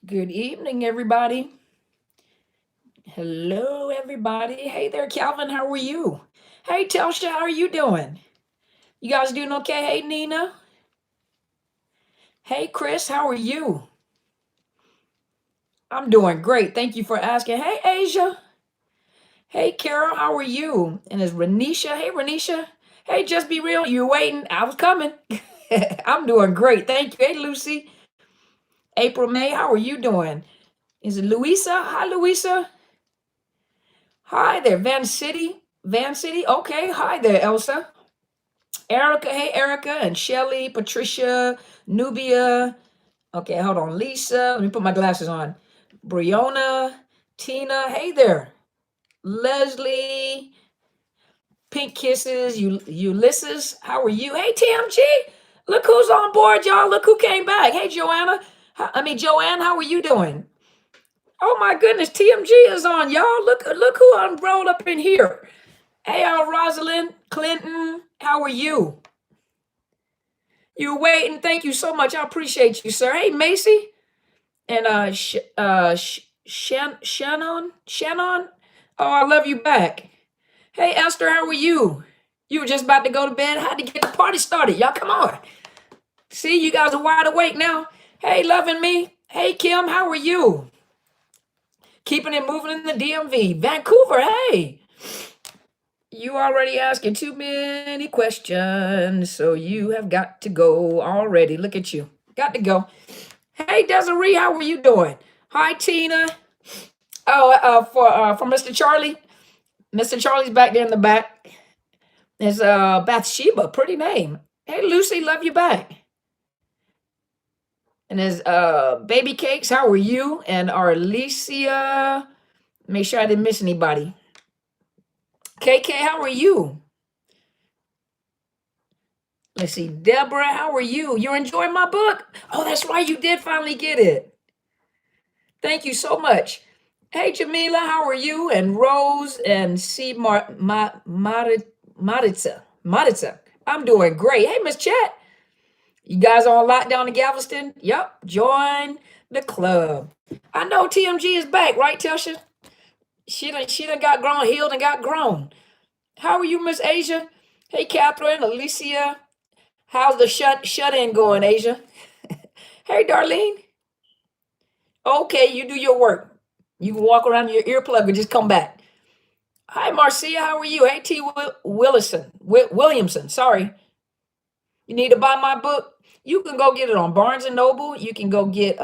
Good evening, everybody. Hello, everybody. Hey there, Calvin. How are you? Hey, Telsha. How are you doing? You guys doing okay? Hey, Nina. Hey, Chris. How are you? I'm doing great. Thank you for asking. Hey, Asia. Hey, Carol. How are you? And it's Renisha. Hey, Renisha. Hey, just be real. You're waiting. I was coming. I'm doing great. Thank you. Hey, Lucy. April May. How are you doing? Is it Louisa? Hi, Louisa. Hi there, Van City. Van City. Okay. Hi there, Elsa. Erica. Hey, Erica. And Shelly, Patricia, Nubia. Okay, hold on. Lisa. Let me put my glasses on. Brionna, Tina. Hey there. Leslie. Pink Kisses. Ulysses. How are you? Hey, TMG. Look who's on board, y'all. Look who came back. Hey, Joanna. Joanne, how are you doing? Oh my goodness, TMG is on, y'all. Look who rolled up in here. Hey, Rosalind Clinton, how are you? You waiting? Thank you so much. I appreciate you, sir. Hey, Macy and Shannon. Oh, I love you back. Hey, Esther, how are you? You were just about to go to bed. How to get the party started? Y'all, come on. See, you guys are wide awake now. Hey, loving me. Hey, Kim, how are you? Keeping it moving in the DMV. Vancouver, hey. You already asking too many questions, so you have got to go already. Look at you. Got to go. Hey, Desiree, how are you doing? Hi, Tina. Oh, for Mr. Charlie. Mr. Charlie's back there in the back. There's Bathsheba, pretty name. Hey, Lucy, love you back. And there's Baby Cakes, how are you? And Arlesia. Make sure I didn't miss anybody. KK, how are you? Let's see, Deborah, how are you? You're enjoying my book? Oh, that's right, you did finally get it. Thank you so much. Hey, Jamila, how are you? And Rose and C. Maritza. I'm doing great. Hey, Miss Chat. You guys on lockdown in Galveston? Yep, join the club. I know TMG is back, right, Telsha? She done got grown, healed and got grown. How are you, Miss Asia? Hey, Catherine, Alicia. How's the shut-in going, Asia? Hey, Darlene. Okay, you do your work. You can walk around your earplug and just come back. Hi, Marcia. How are you? Hey, T. Williamson. Sorry. You need to buy my book? You can go get it on Barnes & Noble. You can go get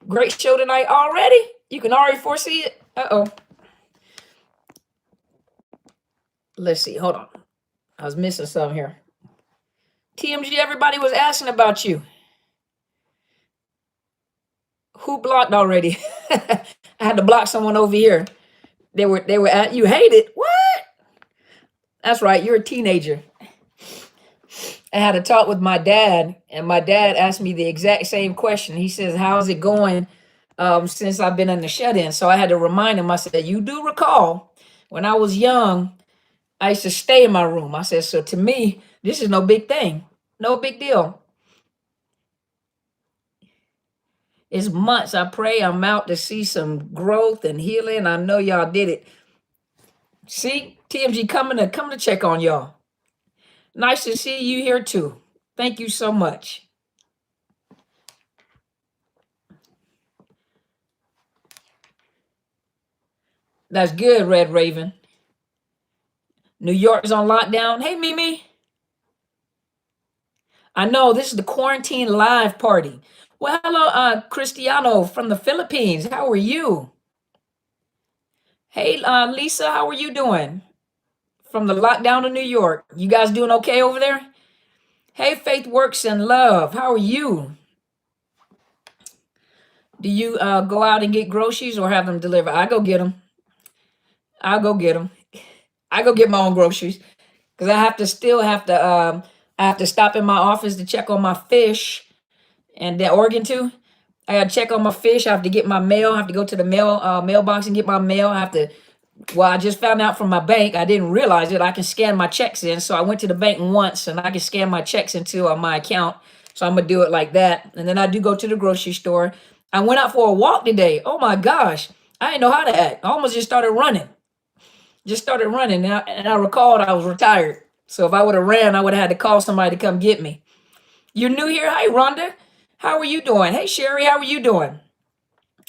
Great Show Tonight already. You can already foresee it. Uh-oh. Let's see. Hold on. I was missing something here. TMG, everybody was asking about you. Who blocked already? I had to block someone over here. They were at you hate it. What? That's right, you're a teenager. I had a talk with my dad, and my dad asked me the exact same question. He says, how's it going since I've been in the shut-in? So I had to remind him. I said, you do recall when I was young, I used to stay in my room. I said, so to me, this is no big thing. No big deal. It's months. I pray I'm out to see some growth and healing. I know y'all did it. See, TMG coming to check on y'all. Nice to see you here too. Thank you so much. That's good, Red Raven. New York is on lockdown. Hey, Mimi. I know this is the quarantine live party. Well, hello, Cristiano from the Philippines. How are you? Hey, Lisa, how are you doing? From the lockdown of New York. You guys doing okay over there? Hey, Faith Works and Love. How are you? Do you go out and get groceries or have them delivered? I go get them. I'll go get them. I go get my own groceries because I have to I have to stop in my office to check on my fish and the organ too. I got to check on my fish. I have to get my mail. I have to go to the mailbox and get my mail. I just found out from my bank. I didn't realize it. I can scan my checks in. So I went to the bank once and I can scan my checks into my account. So I'm going to do it like that. And then I do go to the grocery store. I went out for a walk today. Oh my gosh. I didn't know how to act. I almost just started running. Just started running. And I recalled I was retired. So if I would have ran, I would have had to call somebody to come get me. You're new here? Hi, Rhonda. How are you doing? Hey, Sherry, how are you doing?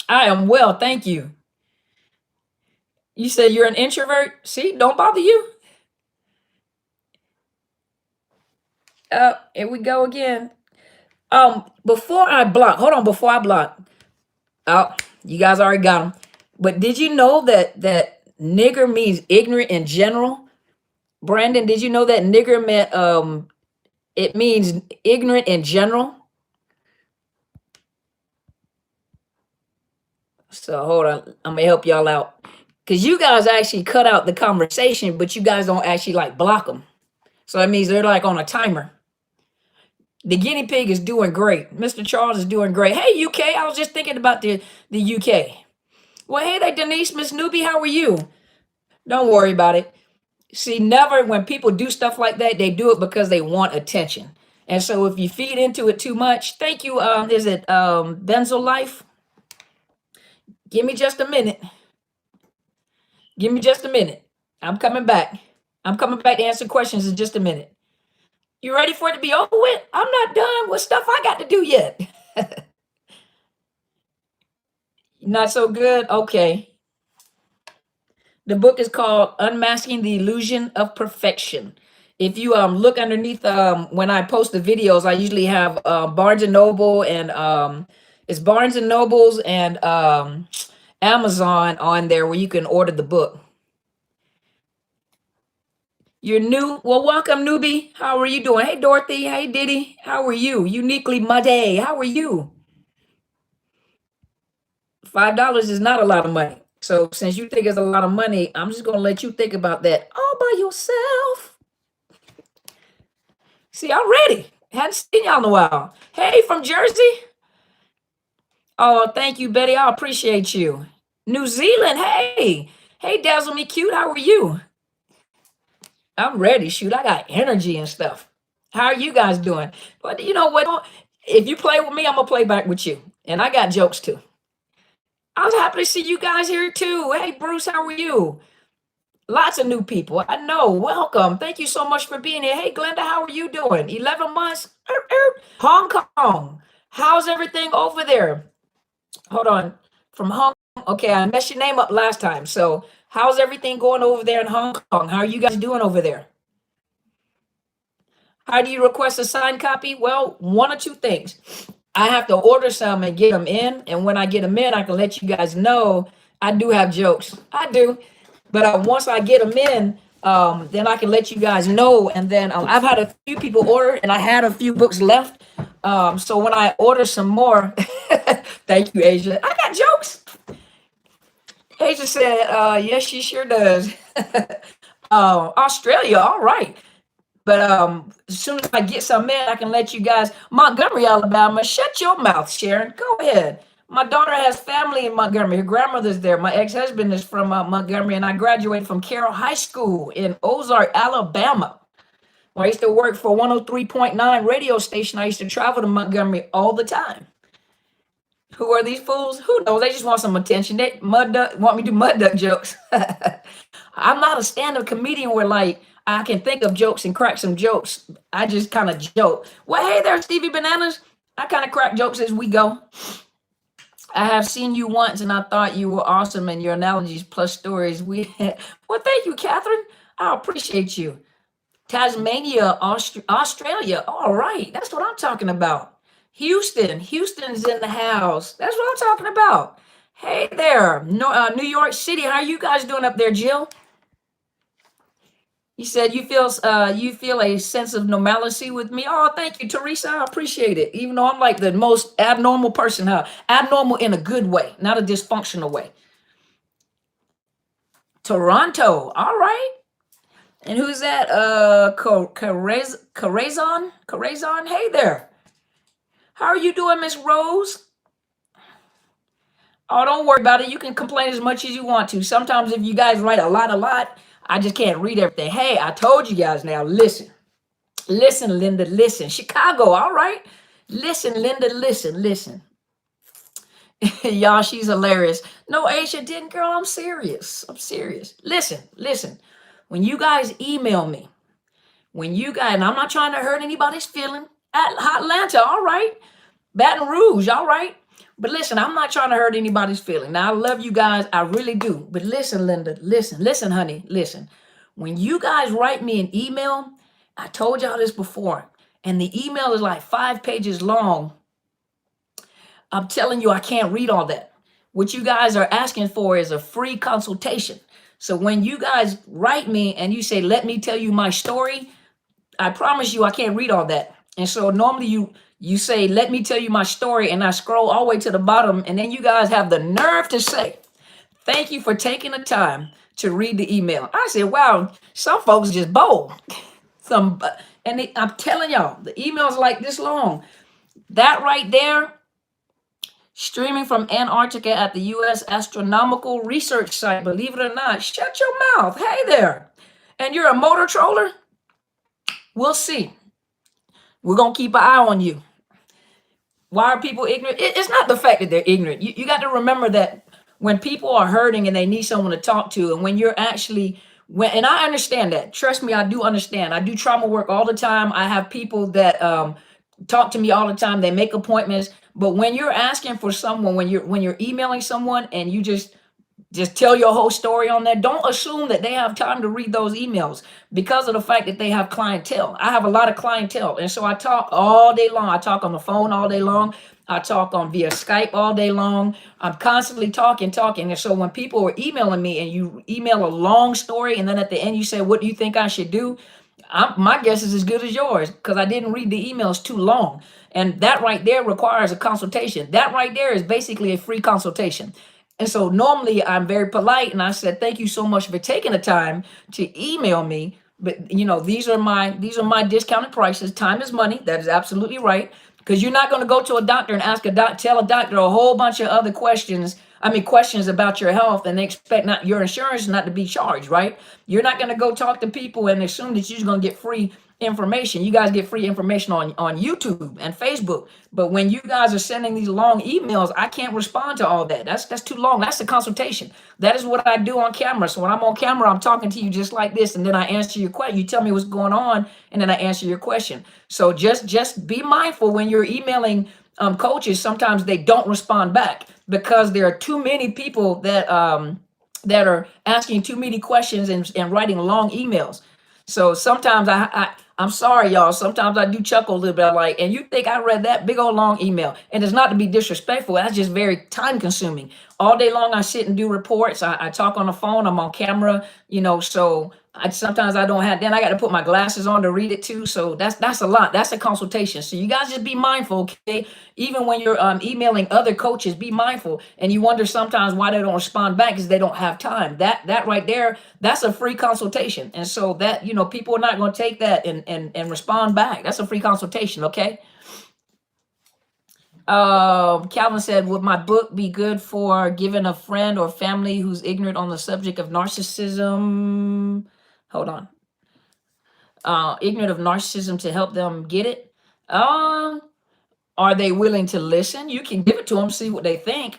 I am well, thank you. You said you're an introvert? See, don't bother you. Here we go again. Before I block, hold on, before I block. Oh, you guys already got them. But did you know that nigger means ignorant in general? Brandon, did you know that nigger meant it means ignorant in general? So hold on, I'm gonna help y'all out. Because you guys actually cut out the conversation, but you guys don't actually like block them. So that means they're like on a timer. The guinea pig is doing great. Mr. Charles is doing great. Hey, UK, I was just thinking about the UK. Well, hey there, Denise, Miss Newbie, how are you? Don't worry about it. See, never when people do stuff like that, they do it because they want attention. And so if you feed into it too much, thank you. Is it Benzo Life? Give me just a minute. Give me just a minute. I'm coming back. I'm coming back to answer questions in just a minute. You ready for it to be over with? I'm not done with stuff I got to do yet. Not so good? Okay. The book is called Unmasking the Illusion of Perfection. If you look underneath when I post the videos, I usually have Barnes and Noble and it's Barnes and Nobles and Amazon on there where you can order the book. You're new? Well, welcome, newbie. How are you doing? Hey, Dorothy. Hey, Diddy. How are you? Uniquely Muddy. How are you? $5 is not a lot of money. So since you think it's a lot of money, I'm just going to let you think about that all by yourself. See, I'm ready. Hadn't seen y'all in a while. Hey, from Jersey. Oh, thank you, Betty. I appreciate you. New Zealand. Hey. Hey, Dazzle Me Cute. How are you? I'm ready. Shoot, I got energy and stuff. How are you guys doing? But you know what? If you play with me, I'm going to play back with you. And I got jokes too. I was happy to see you guys here too. Hey, Bruce, how are you? Lots of new people. I know. Welcome. Thank you so much for being here. Hey, Glenda, how are you doing? 11 months. Hong Kong. How's everything over there? Hold on. From Hong Kong. Okay, I messed your name up last time. So how's everything going over there in Hong Kong? How are you guys doing over there? How do you request a signed copy? Well, one or two things. I have to order some and get them in. And when I get them in, I can let you guys know I do have jokes. I do. But once I get them in, then I can let you guys know. And then I've had a few people order and I had a few books left. So when I order some more, thank you, Asia. I got jokes. Asia said, yes, she sure does. Australia, all right. But as soon as I get some in, I can let you guys. Montgomery, Alabama. Shut your mouth, Sharon. Go ahead. My daughter has family in Montgomery. Her grandmother's there. My ex-husband is from Montgomery, and I graduated from Carroll High School in Ozark, Alabama. When I used to work for 103.9 radio station, I used to travel to Montgomery all the time. Who are these fools? Who knows? They just want some attention. They want me to do mud duck jokes. I'm not a stand-up comedian where like I can think of jokes and crack some jokes. I just kind of joke. Well, hey there, Stevie Bananas. I kind of crack jokes as we go. I have seen you once and I thought you were awesome and your analogies plus stories. Well, thank you, Catherine. I appreciate you. Tasmania, Australia. All right. That's what I'm talking about. Houston's in the house. That's what I'm talking about. Hey there, New York City. How are you guys doing up there, Jill? You said you feel a sense of normalcy with me. Oh, thank you, Teresa. I appreciate it. Even though I'm like the most abnormal person, abnormal in a good way, not a dysfunctional way. Toronto. All right. And who's that? Corazon. Hey there. How are you doing, Miss Rose? Oh, don't worry about it. You can complain as much as you want to. Sometimes if you guys write a lot, I just can't read everything. Hey, I told you guys now. Listen, Linda, listen. Chicago, all right. Listen, Linda, listen. Y'all, she's hilarious. No, Asia didn't, girl. I'm serious. I'm serious. Listen, listen. When you guys email me, when you guys, and I'm not trying to hurt anybody's feeling. Atlanta, all right. Baton Rouge, all right. But listen, I'm not trying to hurt anybody's feeling. Now, I love you guys. I really do. But listen, Linda, listen, honey, listen. When you guys write me an email, I told y'all this before, and the email is like 5 pages long. I'm telling you, I can't read all that. What you guys are asking for is a free consultation. So when you guys write me and you say, let me tell you my story, I promise you I can't read all that. And so normally you say, let me tell you my story, and I scroll all the way to the bottom, and then you guys have the nerve to say, thank you for taking the time to read the email. I said, wow, some folks just bold. I'm telling y'all, the email's like this long. That right there, streaming from Antarctica at the U.S. Astronomical Research Site, believe it or not. Shut your mouth. Hey there. And you're a motor troller? We'll see. We're going to keep an eye on you. Why are people ignorant? It's not the fact that they're ignorant. You got to remember that when people are hurting and they need someone to talk to, and when you're actually, and I understand that. Trust me, I do understand. I do trauma work all the time. I have people that talk to me all the time. They make appointments. But when you're asking for someone, when you're emailing someone and you just tell your whole story on there, don't assume that they have time to read those emails because of the fact that they have clientele. I have a lot of clientele. And so I talk all day long. I talk on the phone all day long. I talk on via Skype all day long. I'm constantly talking. And so when people are emailing me and you email a long story and then at the end you say, what do you think I should do? My guess is as good as yours because I didn't read the emails too long. And that right there requires a consultation. That right there is basically a free consultation. And so normally I'm very polite and I said, thank you so much for taking the time to email me. But these are my discounted prices. Time is money. That is absolutely right. Because you're not going to go to a doctor and tell a doctor a whole bunch of other questions. Questions about your health, and they expect not your insurance not to be charged, right? You're not going to go talk to people and assume that you're going to get free information. You guys get free information on YouTube and Facebook. But when you guys are sending these long emails, I can't respond to all that. That's too long. That's a consultation. That is what I do on camera. So when I'm on camera, I'm talking to you just like this, and then I answer your question. You tell me what's going on, and then I answer your question. So just be mindful when you're emailing coaches. Sometimes they don't respond back because there are too many people that are asking too many questions and writing long emails. So sometimes I'm sorry, y'all. Sometimes I do chuckle a little bit, like, and you think I read that big old long email? And it's not to be disrespectful. That's just very time consuming. All day long, I sit and do reports. I talk on the phone. I'm on camera. So sometimes I don't have. Then I got to put my glasses on to read it too. So that's a lot. That's a consultation. So you guys just be mindful, okay? Even when you're emailing other coaches, be mindful. And you wonder sometimes why they don't respond back because they don't have time. That right there, that's a free consultation. And so that people are not going to take that and respond back. That's a free consultation, okay? Calvin said, would my book be good for giving a friend or family who's ignorant on the subject of narcissism? Hold on. Ignorant of narcissism to help them get it? Are they willing to listen? You can give it to them, see what they think.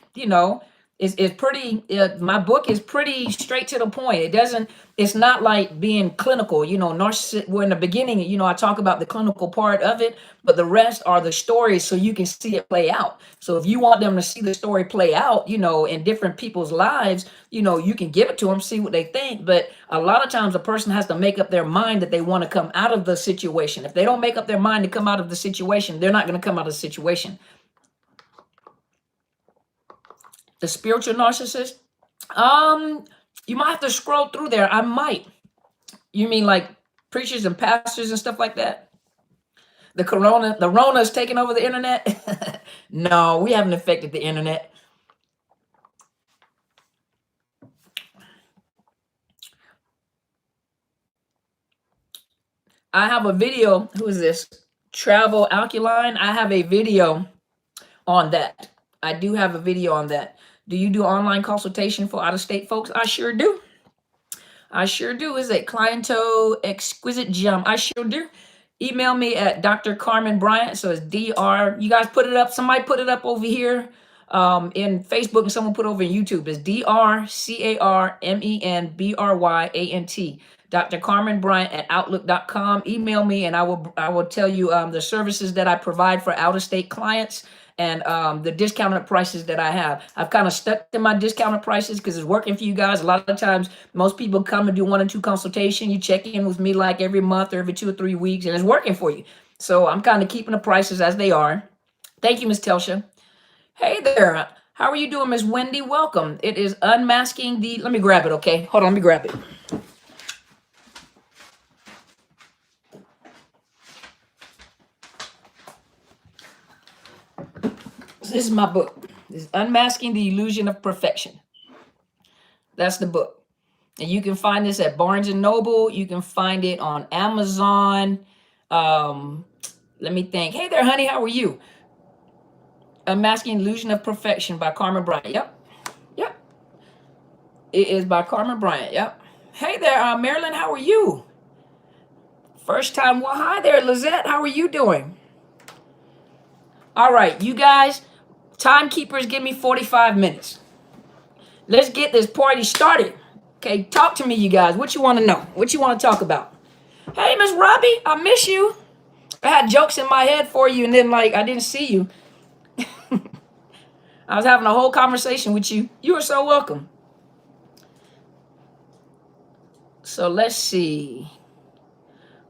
It's pretty, my book is pretty straight to the point. It's not like being clinical, narcissist. Well, in the beginning, I talk about the clinical part of it, but the rest are the stories so you can see it play out. So if you want them to see the story play out, in different people's lives, you can give it to them, see what they think. But a lot of times a person has to make up their mind that they want to come out of the situation. If they don't make up their mind to come out of the situation, they're not going to come out of the situation. The spiritual narcissist, you might have to scroll through there. I might. You mean like preachers and pastors and stuff like that? The Rona is taking over the internet? No, we haven't affected the internet. I have a video. Who is this? Travel Alkaline. I have a video on that. I do have a video on that. Do you do online consultation for out-of-state folks? I sure do. I sure do. Is it Cliento Exquisite Gem? I sure do. Email me at Dr. Carmen Bryant. So it's DR. You guys put it up. Somebody put it up over here. in Facebook, and someone put over in YouTube. It's DrCarmenBryant, Dr. Carmen Bryant at Outlook.com. Email me, and I will tell you the services that I provide for out-of-state clients, and the discounted prices that I have. I've kind of stuck to my discounted prices because it's working for you guys. A lot of times, most people come and do 1 or 2 consultation. You check in with me like every month or every 2 or 3 weeks, and it's working for you. So I'm kind of keeping the prices as they are. Thank you, Miss Telsha. Hey there. How are you doing, Miss Wendy? Welcome. It is Unmasking the... Let me grab it, okay? Hold on, let me grab it. This is my book. This is Unmasking the Illusion of Perfection. That's the book. And you can find this at Barnes & Noble. You can find it on Amazon. Let me think. Hey there, honey. How are you? Unmasking Illusion of Perfection by Carmen Bryant. Yep. Yep. It is by Carmen Bryant. Yep. Hey there, Marilyn. How are you? First time. Well, hi there, Lizette. How are you doing? All right, you guys. Timekeepers, give me 45 minutes. Let's get this party started. Okay, talk to me, you guys. What you want to know? What you want to talk about? Hey, Miss Robbie, I miss you. I had jokes in my head for you, and then, I didn't see you. I was having a whole conversation with you. You are so welcome. So let's see.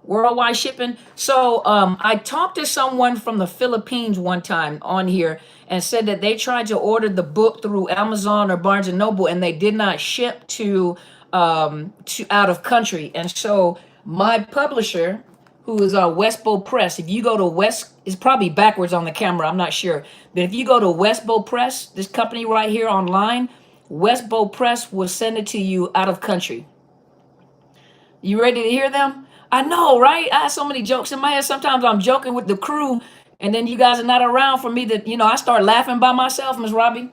Worldwide shipping. So I talked to someone from the Philippines one time on here and said that they tried to order the book through Amazon or Barnes & Noble, and they did not ship to out of country. And so my publisher, who is Westbow Press, if you go to it's probably backwards on the camera, I'm not sure. But if you go to Westbow Press, this company right here online, Westbow Press will send it to you out of country. You ready to hear them? I know, right? I have so many jokes in my head. Sometimes I'm joking with the crew, and then you guys are not around for me to, I start laughing by myself, Miss Robbie.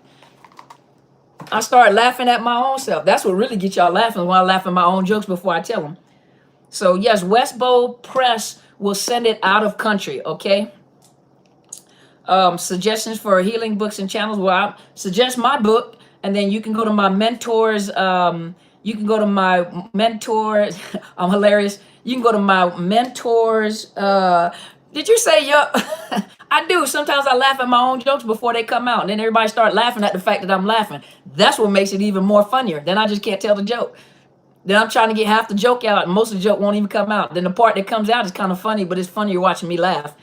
I start laughing at my own self. That's what really gets y'all laughing, when I laugh at my own jokes before I tell them. So, yes, Westbow Press will send it out of country, okay? Suggestions for healing books and channels. Well, I suggest my book, and then you can go to my mentors. You can go to my mentors. I'm hilarious. You can go to my mentors. Did you say yup? I do. Sometimes I laugh at my own jokes before they come out, and then everybody start laughing at the fact that I'm laughing. That's what makes it even more funnier. Then I just can't tell the joke. Then I'm trying to get half the joke out, and most of the joke won't even come out. Then the part that comes out is kind of funny, but it's funnier watching me laugh.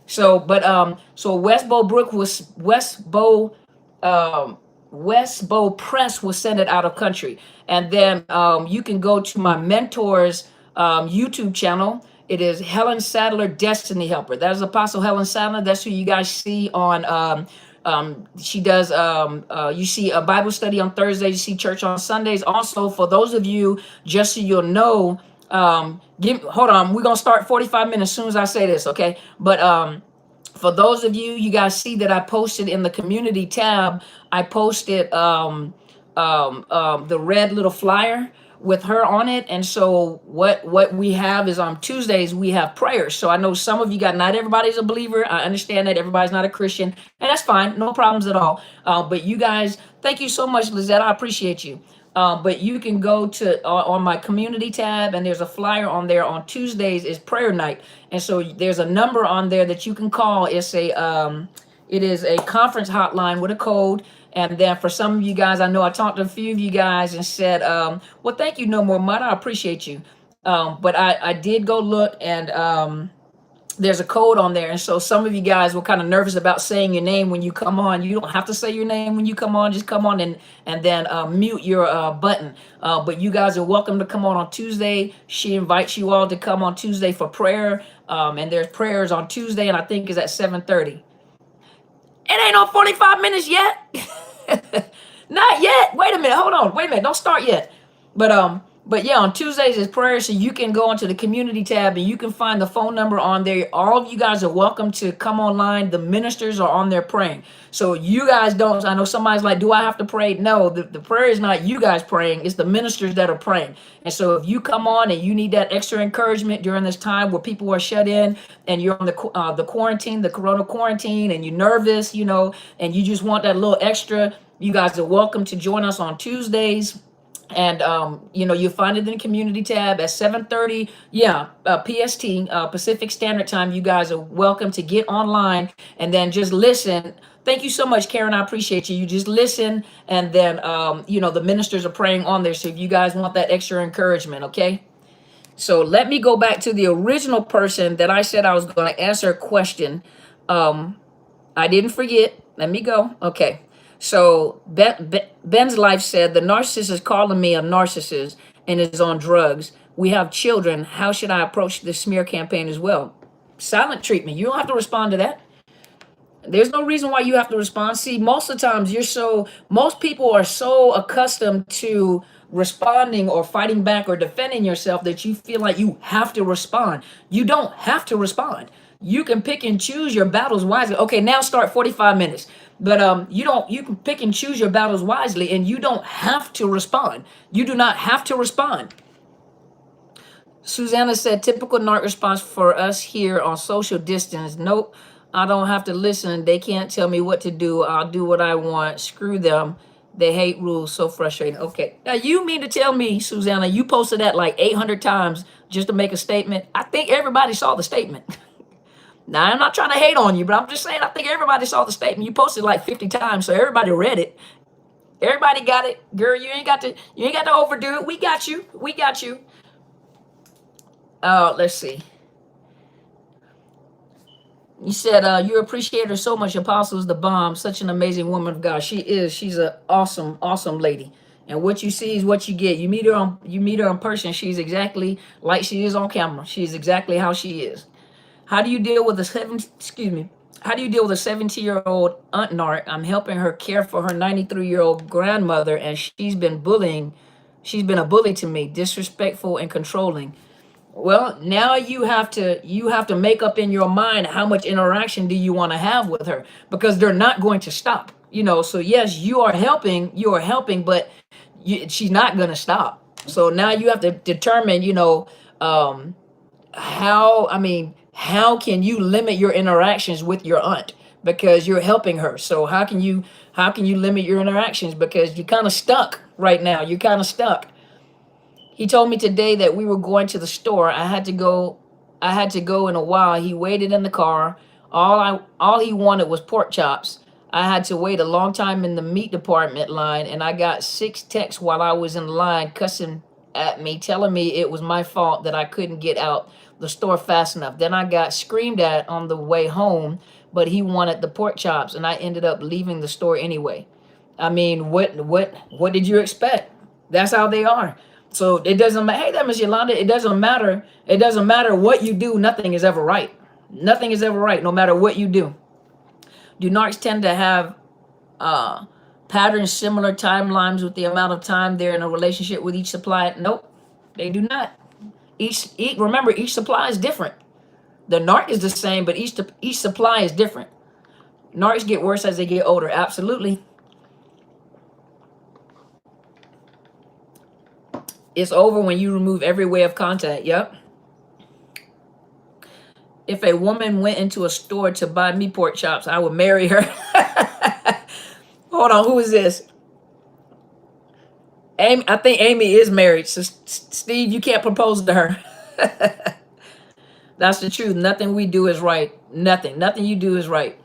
So, Westbow Press will send it out of country. And then you can go to my mentor's YouTube channel. It is Helen Sadler, Destiny Helper. That is Apostle Helen Sadler. That's who you guys see on, she does, you see a Bible study on Thursdays, you see church on Sundays. Also, for those of you, just so you'll know, hold on, we're going to start 45 minutes as soon as I say this, okay? But for those of you, you guys see that I posted in the community tab, I posted the red little flyer with her on it. And so what we have is on Tuesdays, we have prayers. So I know some of you not everybody's a believer. I understand that everybody's not a Christian, and that's fine. No problems at all. But you guys, thank you so much, Lizette. I appreciate you. But you can go to on my community tab, and there's a flyer on there. On Tuesdays is prayer night, and so there's a number on there that you can call. It is a conference hotline with a code. And then for some of you guys, I know I talked to a few of you guys and said, well, thank you, No More Mud. I appreciate you. But I did go look, and there's a code on there. And so some of you guys were kind of nervous about saying your name when you come on. You don't have to say your name when you come on. Just come on and then mute your button. But you guys are welcome to come on Tuesday. She invites you all to come on Tuesday for prayer. And there's prayers on Tuesday, and I think it's at 7:30. It ain't on 45 minutes yet. Not yet. Wait a minute. Hold on. Wait a minute. Don't start yet. But But yeah, on Tuesdays is prayer, so you can go onto the community tab and you can find the phone number on there. All of you guys are welcome to come online. The ministers are on there praying. So you guys don't, I know somebody's like, do I have to pray? No, the prayer is not you guys praying, it's the ministers that are praying. And so if you come on and you need that extra encouragement during this time where people are shut in and you're on the quarantine, the corona quarantine, and you're nervous, you know, and you just want that little extra, you guys are welcome to join us on Tuesdays. And you know, you find it in the community tab at 7:30, PST, Pacific Standard Time. You guys are welcome to get online and then just listen. Thank you so much, Karen. I appreciate you. You just listen, and then you know, the ministers are praying on there. So if you guys want that extra encouragement, okay. So let me go back to the original person that I said I was going to answer a question. I didn't forget. Let me go. Okay. So Ben's life said, the narcissist is calling me a narcissist and is on drugs. We have children. How should I approach the smear campaign as well? Silent treatment. You don't have to respond to that. There's no reason why you have to respond. See, most of the times most people are so accustomed to responding or fighting back or defending yourself that you feel like you have to respond. You don't have to respond. You can pick and choose your battles wisely. Okay, now start 45 minutes. But you can pick and choose your battles wisely, and you don't have to respond. You do not have to respond. Susanna said, typical narc response for us here on social distance. Nope, I don't have to listen. They can't tell me what to do. I'll do what I want. Screw them. They hate rules. So frustrating. Okay, now you mean to tell me, Susanna, you posted that like 800 times just to make a statement? I think everybody saw the statement. Now, I'm not trying to hate on you, but I'm just saying I think everybody saw the statement. You posted like 50 times, so everybody read it. Everybody got it. Girl, you ain't got to overdo it. We got you. We got you. Let's see. You said you appreciate her so much. Apostle's the bomb. Such an amazing woman of God. She is. She's an awesome, awesome lady. And what you see is what you get. You meet her in person. She's exactly like she is on camera. She's exactly how she is. How do you deal with a 70-year-old aunt narc? I'm helping her care for her 93-year-old grandmother, and she's been a bully to me, disrespectful and controlling. Well, now you have to make up in your mind how much interaction do you want to have with her, because they're not going to stop. You know, so yes, you are helping, but she's not going to stop. So now you have to determine, you know, how can you limit your interactions with your aunt, because you're helping her? So how can you limit your interactions, because you're kind of stuck right now? You're kind of stuck. He told me today that we were going to the store. I had to go in a while. He waited in the car. All he wanted was pork chops. I had to wait a long time in the meat department line, and I got 6 texts while I was in line cussing at me, telling me it was my fault that I couldn't get out the store fast enough. Then I got screamed at on the way home, but he wanted the pork chops, and I ended up leaving the store anyway. I mean, what did you expect? That's how they are. So it doesn't matter. Hey, that Miss Yolanda, it doesn't matter. It doesn't matter what you do. Nothing is ever right. Nothing is ever right, no matter what you do. Do narcs tend to have patterns, similar timelines with the amount of time they're in a relationship with each supplier? Nope, they do not. Remember, each supply is different. The narc is the same, but each supply is different. Narcs get worse as they get older. Absolutely. It's over when you remove every way of contact. Yep. If a woman went into a store to buy me pork chops, I would marry her. Hold on, who is this? Amy, I think Amy is married. So Steve, you can't propose to her. That's the truth. Nothing we do is right. Nothing you do is right.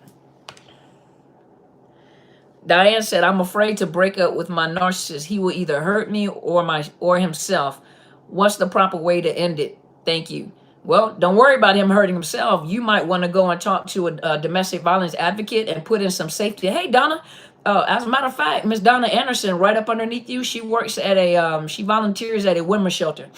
Diane said, I'm afraid to break up with my narcissist. He will either hurt me or himself. What's the proper way to end it? Thank you. Well, don't worry about him hurting himself. You might want to go and talk to a domestic violence advocate and put in some safety. Hey, Donna, as a matter of fact, Miss Donna Anderson, right up underneath you, she works at she volunteers at a women's shelter.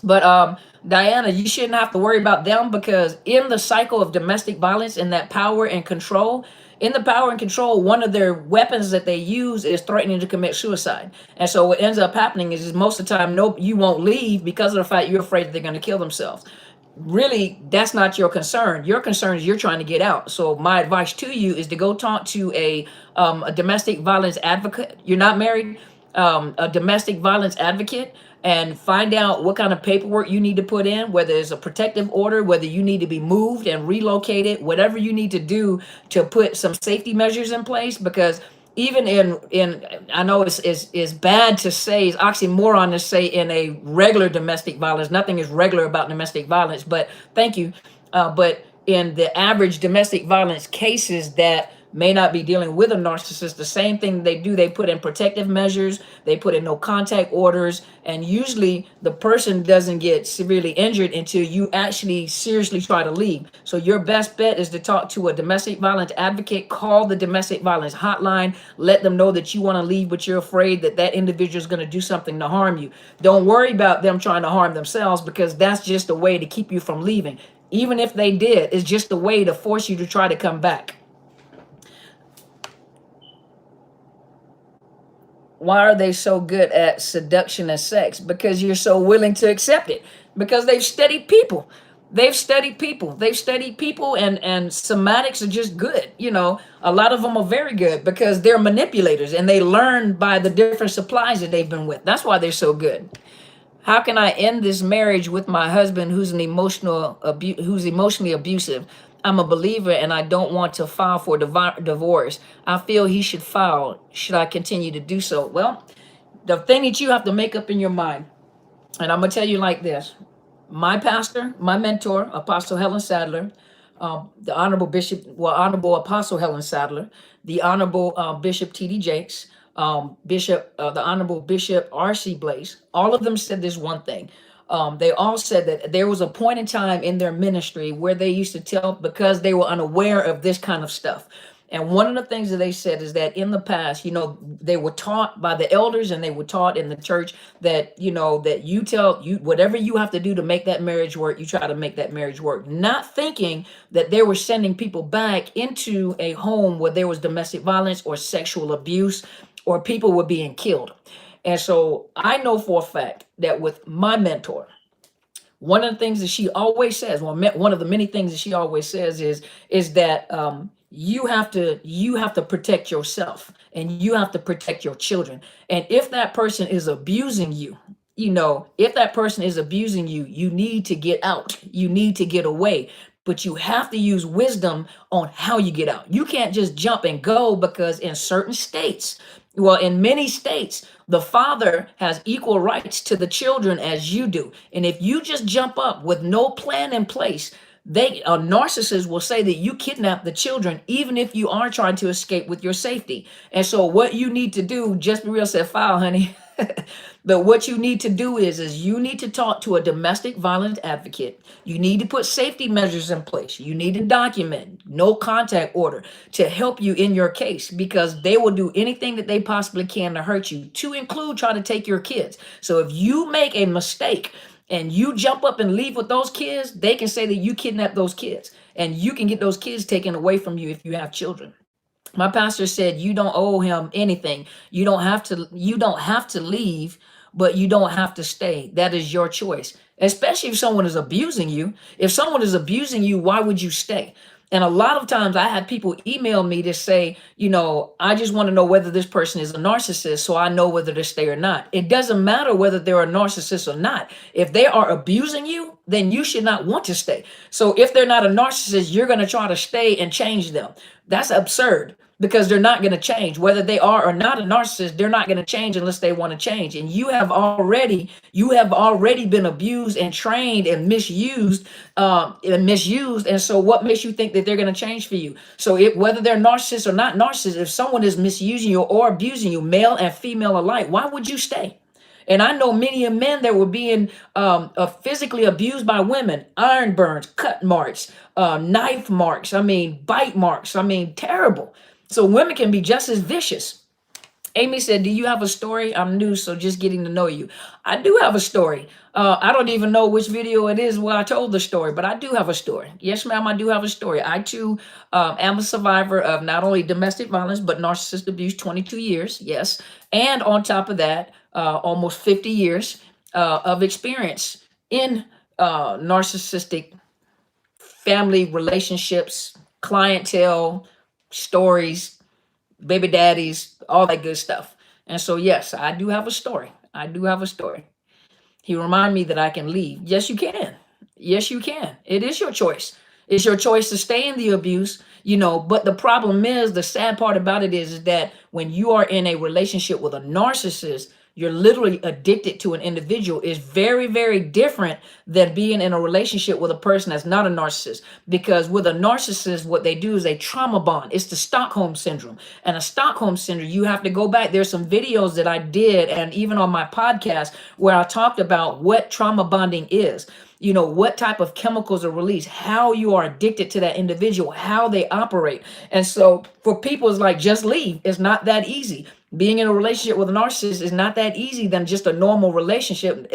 But Diana, you shouldn't have to worry about them, because in the cycle of domestic violence and that power and control, in the power and control, one of their weapons that they use is threatening to commit suicide. And so what ends up happening is most of the time, nope, you won't leave because of the fact you're afraid that they're going to kill themselves. Really, that's not your concern. Your concern is you're trying to get out. So my advice to you is to go talk to a domestic violence advocate. You're not married, a domestic violence advocate, and find out what kind of paperwork you need to put in, whether it's a protective order, whether you need to be moved and relocated, whatever you need to do to put some safety measures in place. Because even in I know it's bad to say, it's oxymoron to say in a regular domestic violence, nothing is regular about domestic violence, but thank you. But in the average domestic violence cases that may not be dealing with a narcissist, the same thing they do, they put in protective measures, they put in no contact orders, and usually the person doesn't get severely injured until you actually seriously try to leave. So your best bet is to talk to a domestic violence advocate. Call the domestic violence hotline, let them know that you want to leave, but you're afraid that that individual is going to do something to harm you. Don't worry about them trying to harm themselves, because that's just a way to keep you from leaving. Even if they did, it's just a way to force you to try to come back. Why are they so good at seduction and sex? Because you're so willing to accept it. Because they've studied people. They've studied people, and somatics are just good. You know, a lot of them are very good because they're manipulators and they learn by the different supplies that they've been with. That's why they're so good. How can I end this marriage with my husband who's who's emotionally abusive? I'm a believer and I don't want to file for divorce. I feel he should file. Should I continue to do so? Well, the thing that you have to make up in your mind, and I'm gonna tell you like this: my pastor, my mentor, Apostle Helen Sadler, the Honorable Apostle Helen Sadler, the Honorable Bishop T.D. Jakes, the Honorable Bishop R.C. Blaze, all of them said this one thing. They all said that there was a point in time in their ministry where they used to tell, because they were unaware of this kind of stuff. And one of the things that they said is that in the past, you know, they were taught by the elders and they were taught in the church that, you know, that you tell you whatever you have to do to make that marriage work, you try to make that marriage work, not thinking that they were sending people back into a home where there was domestic violence or sexual abuse or people were being killed. And so I know for a fact that with my mentor, one of the things that she always says, one of the many things that she always says is that you have to protect yourself and you have to protect your children. And if that person is abusing you, you know, if that person is abusing you, you need to get out. You need to get away. But you have to use wisdom on how you get out. You can't just jump and go, because in certain states, well, in many states, the father has equal rights to the children as you do. And if you just jump up with no plan in place, a narcissist will say that you kidnapped the children, even if you are trying to escape with your safety. And so what you need to do, just be real, said file, honey. But what you need to do is you need to talk to a domestic violence advocate. You need to put safety measures in place. You need to document no contact order to help you in your case, because they will do anything that they possibly can to hurt you, to include trying to take your kids. So if you make a mistake and you jump up and leave with those kids, they can say that you kidnapped those kids, and you can get those kids taken away from you if you have children. My pastor said you don't owe him anything. You don't have to leave, but you don't have to stay. That is your choice. Especially if someone is abusing you. If someone is abusing you, why would you stay? And a lot of times I had people email me to say, you know, I just want to know whether this person is a narcissist so I know whether to stay or not. It doesn't matter whether they're a narcissist or not. If they are abusing you, then you should not want to stay. So if they're not a narcissist, you're going to try to stay and change them. That's absurd, because they're not going to change. Whether they are or not a narcissist, they're not going to change unless they want to change. And you have already been abused and trained and misused. And so what makes you think that they're going to change for you? So whether they're narcissists or not narcissists, if someone is misusing you or abusing you, male and female alike, why would you stay? And I know many men that were being physically abused by women, iron burns, cut marks, knife marks, bite marks, terrible. So women can be just as vicious. Amy said, do you have a story? I'm new, so just getting to know you. I do have a story. I don't even know which video it is where I told the story, but I do have a story. Yes, ma'am, I do have a story. I too am a survivor of not only domestic violence, but narcissist abuse, 22 years, yes. And on top of that, almost 50 years of experience in narcissistic family relationships, clientele, stories, baby daddies, all that good stuff. And so, yes, I do have a story. I do have a story. He reminded me that I can leave. Yes, you can. Yes, you can. It is your choice. It's your choice to stay in the abuse, but the problem is, the sad part about it is that when you are in a relationship with a narcissist, you're literally addicted to an individual is very, very different than being in a relationship with a person that's not a narcissist. Because with a narcissist, what they do is they trauma bond. It's the Stockholm syndrome. And a Stockholm syndrome, you have to go back. There's some videos that I did, and even on my podcast, where I talked about what trauma bonding is. What type of chemicals are released, how you are addicted to that individual, how they operate. And so for people, it's like, just leave. It's not that easy. Being in a relationship with a narcissist is not that easy than just a normal relationship.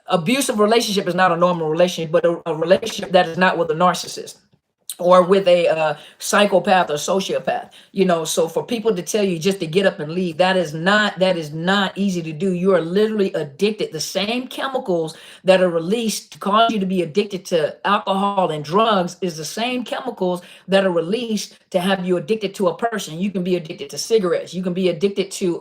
Abusive relationship is not a normal relationship, but a relationship that is not with a narcissist or with a psychopath or sociopath. So for people to tell you just to get up and leave, that is not easy to do. You are literally addicted. The same chemicals that are released to cause you to be addicted to alcohol and drugs is the same chemicals that are released to have you addicted to a person. You can be addicted to cigarettes. You can be addicted to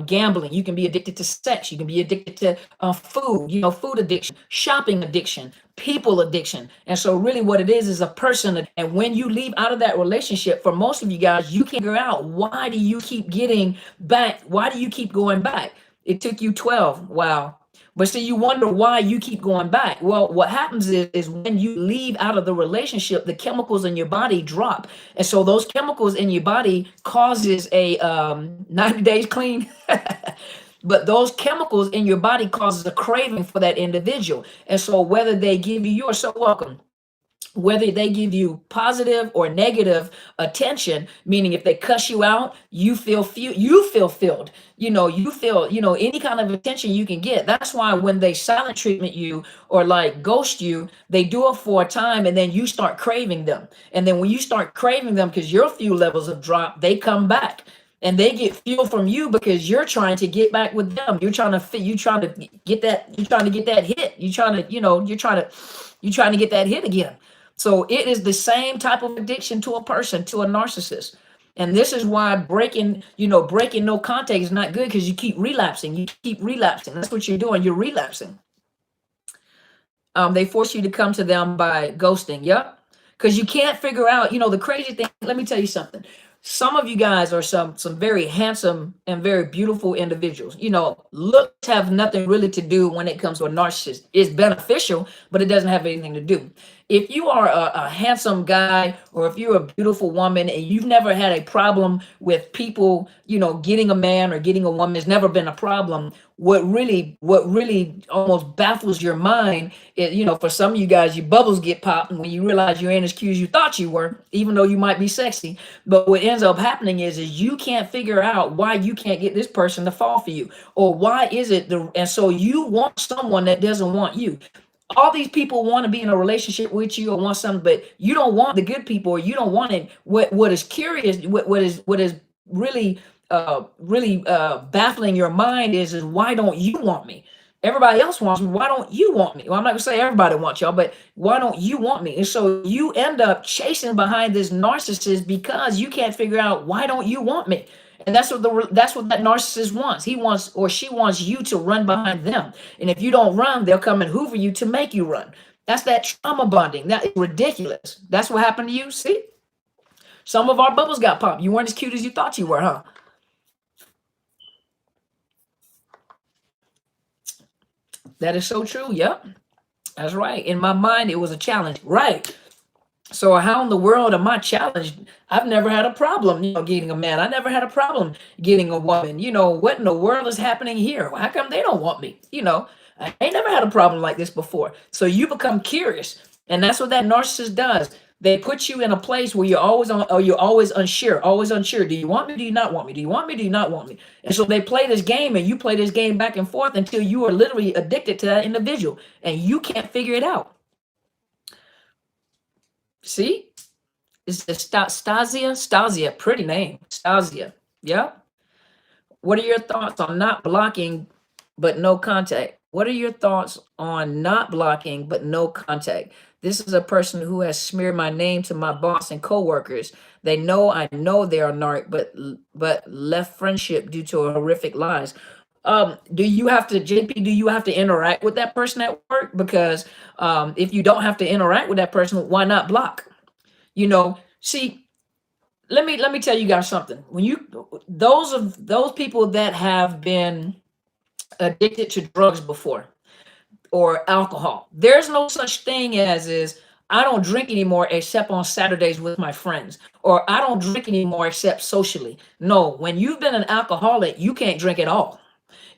gambling. You can be addicted to sex. You can be addicted to food, food addiction, shopping addiction, people addiction. And so really what it is a person. And when you leave out of that relationship, for most of you guys, you can't figure out, why do you keep getting back? Why do you keep going back? It took you 12. Wow. But see, you wonder why you keep going back. Well, what happens is when you leave out of the relationship, the chemicals in your body drop. And so those chemicals in your body causes a 90 days clean. But those chemicals in your body causes a craving for that individual. And so whether they give you, you're so welcome. Whether they give you positive or negative attention, meaning if they cuss you out, you feel filled. You feel, any kind of attention you can get. That's why when they silent treatment you or like ghost you, they do it for a time and then you start craving them. And then when you start craving them because your fuel levels have dropped, they come back. And they get fuel from you because you're trying to get back with them. You're trying to get that hit. You're trying to get that hit again. So it is the same type of addiction to a person, to a narcissist. And this is why breaking no contact is not good, because you keep relapsing. That's what you're doing. You're relapsing. They force you to come to them by ghosting. Yep. Because you can't figure out, the crazy thing. Let me tell you something. Some of you guys are some very handsome and very beautiful individuals. Looks have nothing really to do when it comes to a narcissist. It's beneficial, but it doesn't have anything to do. If you are a handsome guy, or if you're a beautiful woman and you've never had a problem with people, getting a man or getting a woman, it's never been a problem. What really almost baffles your mind is, for some of you guys, your bubbles get popped when you realize you ain't as cute as you thought you were, even though you might be sexy. But what ends up happening is you can't figure out why you can't get this person to fall for you, or why is it and so you want someone that doesn't want you. All these people want to be in a relationship with you or want something, but you don't want the good people, or you don't want it. What is curious, what is really baffling your mind is why don't you want me? Everybody else wants me. Why don't you want me? Well, I'm not gonna say everybody wants y'all, but why don't you want me? And so you end up chasing behind this narcissist because you can't figure out, why don't you want me? And that's what that narcissist wants. He wants, or she wants, you to run behind them. And if you don't run, they'll come and hoover you to make you run. That's that trauma bonding. That is ridiculous. That's what happened to you. See, some of our bubbles got popped. You weren't as cute as you thought you were, huh? That is so true. Yep. That's right. In my mind, it was a challenge. Right. So how in the world am I challenged? I've never had a problem, getting a man. I never had a problem getting a woman. What in the world is happening here? How come they don't want me? I ain't never had a problem like this before. So you become curious. And that's what that narcissist does. They put you in a place where you're always on, or you're always unsure, always unsure. Do you want me? Do you not want me? Do you want me? Do you not want me? And so they play this game, and you play this game back and forth until you are literally addicted to that individual, and you can't figure it out. See, it's the Stasia. Stasia, pretty name, Stasia. Yeah. What are your thoughts on not blocking but no contact? What are your thoughts on not blocking but no contact? This is a person who has smeared my name to my boss and coworkers. They know I know they are narc, but left friendship due to horrific lies. Do you have to, JP? Do you have to interact with that person at work? Because if you don't have to interact with that person, why not block? See, let me tell you guys something. When you those people that have been addicted to drugs before or alcohol, there's no such thing as is I don't drink anymore except on Saturdays with my friends, or I don't drink anymore except socially. No, when you've been an alcoholic, you can't drink at all.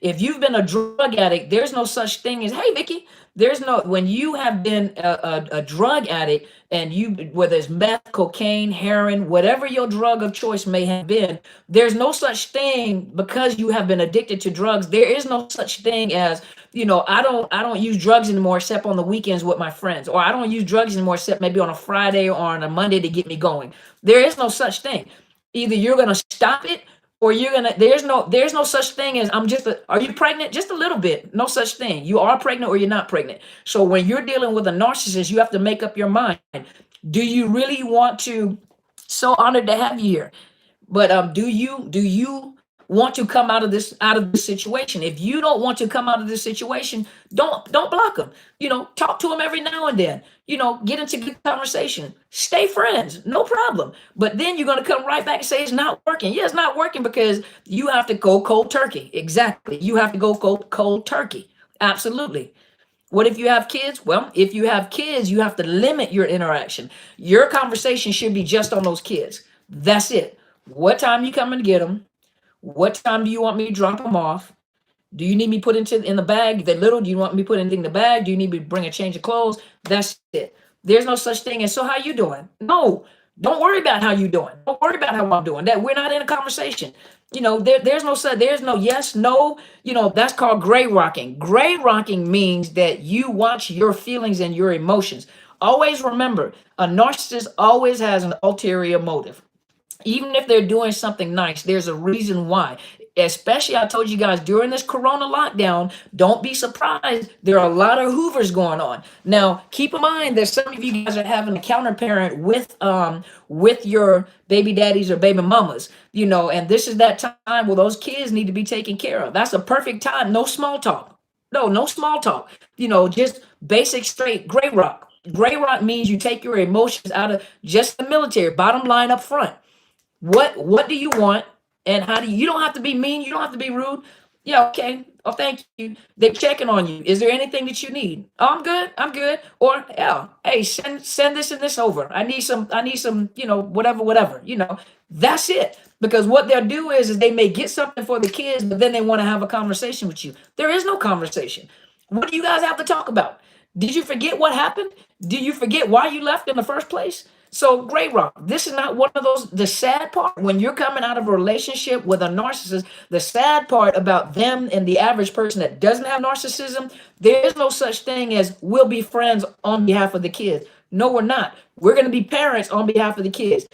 If you've been a drug addict, there's no such thing as, hey, Vicky, there's no, when you have been a drug addict and you, whether it's meth, cocaine, heroin, whatever your drug of choice may have been, there's no such thing because you have been addicted to drugs. There is no such thing as, I don't use drugs anymore except on the weekends with my friends, or I don't use drugs anymore except maybe on a Friday or on a Monday to get me going. There is no such thing. Either you're going to stop it or you're gonna, there's no such thing as are you pregnant? Just a little bit. No such thing. You are pregnant or you're not pregnant. So when you're dealing with a narcissist, you have to make up your mind. Do you really want to? So honored to have you here. But do you want to come out of this situation? If you don't want to come out of this situation, don't block them. Talk to them every now and then. Get into good conversation. Stay friends, no problem. But then you're gonna come right back and say it's not working. Yeah, it's not working because you have to go cold turkey. Exactly. You have to go cold turkey. Absolutely. What if you have kids? Well, if you have kids, you have to limit your interaction. Your conversation should be just on those kids. That's it. What time you coming to get them? What time do you want me to drop them off? Do you need me put in the bag? If they're little, do you want me to put anything in the bag? Do you need me to bring a change of clothes? That's it. There's no such thing as, so how you doing? No, don't worry about how you doing. Don't worry about how I'm doing. That we're not in a conversation. There's no yes, no. That's called gray rocking. Gray rocking means that you watch your feelings and your emotions. Always remember, a narcissist always has an ulterior motive. Even if they're doing something nice, there's a reason why. Especially, I told you guys during this corona lockdown, don't be surprised. There are a lot of hoovers going on. Now, keep in mind that some of you guys are having a counterparent with your baby daddies or baby mamas, and this is that time where those kids need to be taken care of. That's a perfect time. No small talk. No small talk. Just basic straight gray rock. Gray rock means you take your emotions out of just the military, bottom line up front. What do you want, and how do you don't have to be mean, you don't have to be rude. Yeah, okay. Oh, thank you. They're checking on you. Is there anything that you need? Oh, I'm good. Or yeah, hey, send this and this over. I need some, whatever. That's it. Because what they'll do is they may get something for the kids, but then they want to have a conversation with you. There is no conversation. What do you guys have to talk about? Did you forget what happened? Did you forget why you left in the first place? So, Grey Rock, this is not one of those. The sad part, when you're coming out of a relationship with a narcissist, the sad part about them and the average person that doesn't have narcissism, there is no such thing as we'll be friends on behalf of the kids. No, we're not. We're going to be parents on behalf of the kids.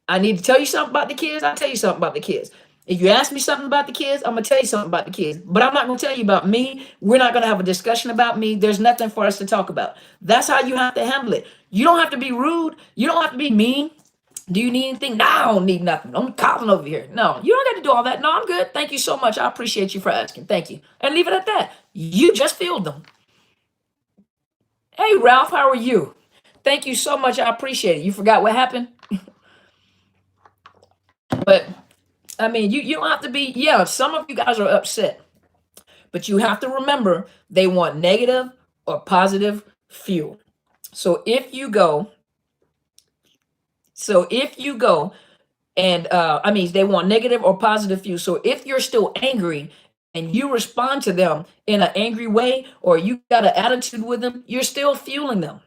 I need to tell you something about the kids. I'll tell you something about the kids. If you ask me something about the kids, I'm going to tell you something about the kids. But I'm not going to tell you about me. We're not going to have a discussion about me. There's nothing for us to talk about. That's how you have to handle it. You don't have to be rude. You don't have to be mean. Do you need anything? No, I don't need nothing. I'm calling over here. No, you don't got to do all that. No, I'm good. Thank you so much. I appreciate you for asking. Thank you. And leave it at that. You just filled them. Hey, Ralph, how are you? Thank you so much. I appreciate it. You forgot what happened? But I mean, you don't have to be, yeah, some of you guys are upset, but you have to remember they want negative or positive fuel. So if you go and they want negative or positive fuel. So if you're still angry and you respond to them in an angry way, or you got an attitude with them, you're still fueling them.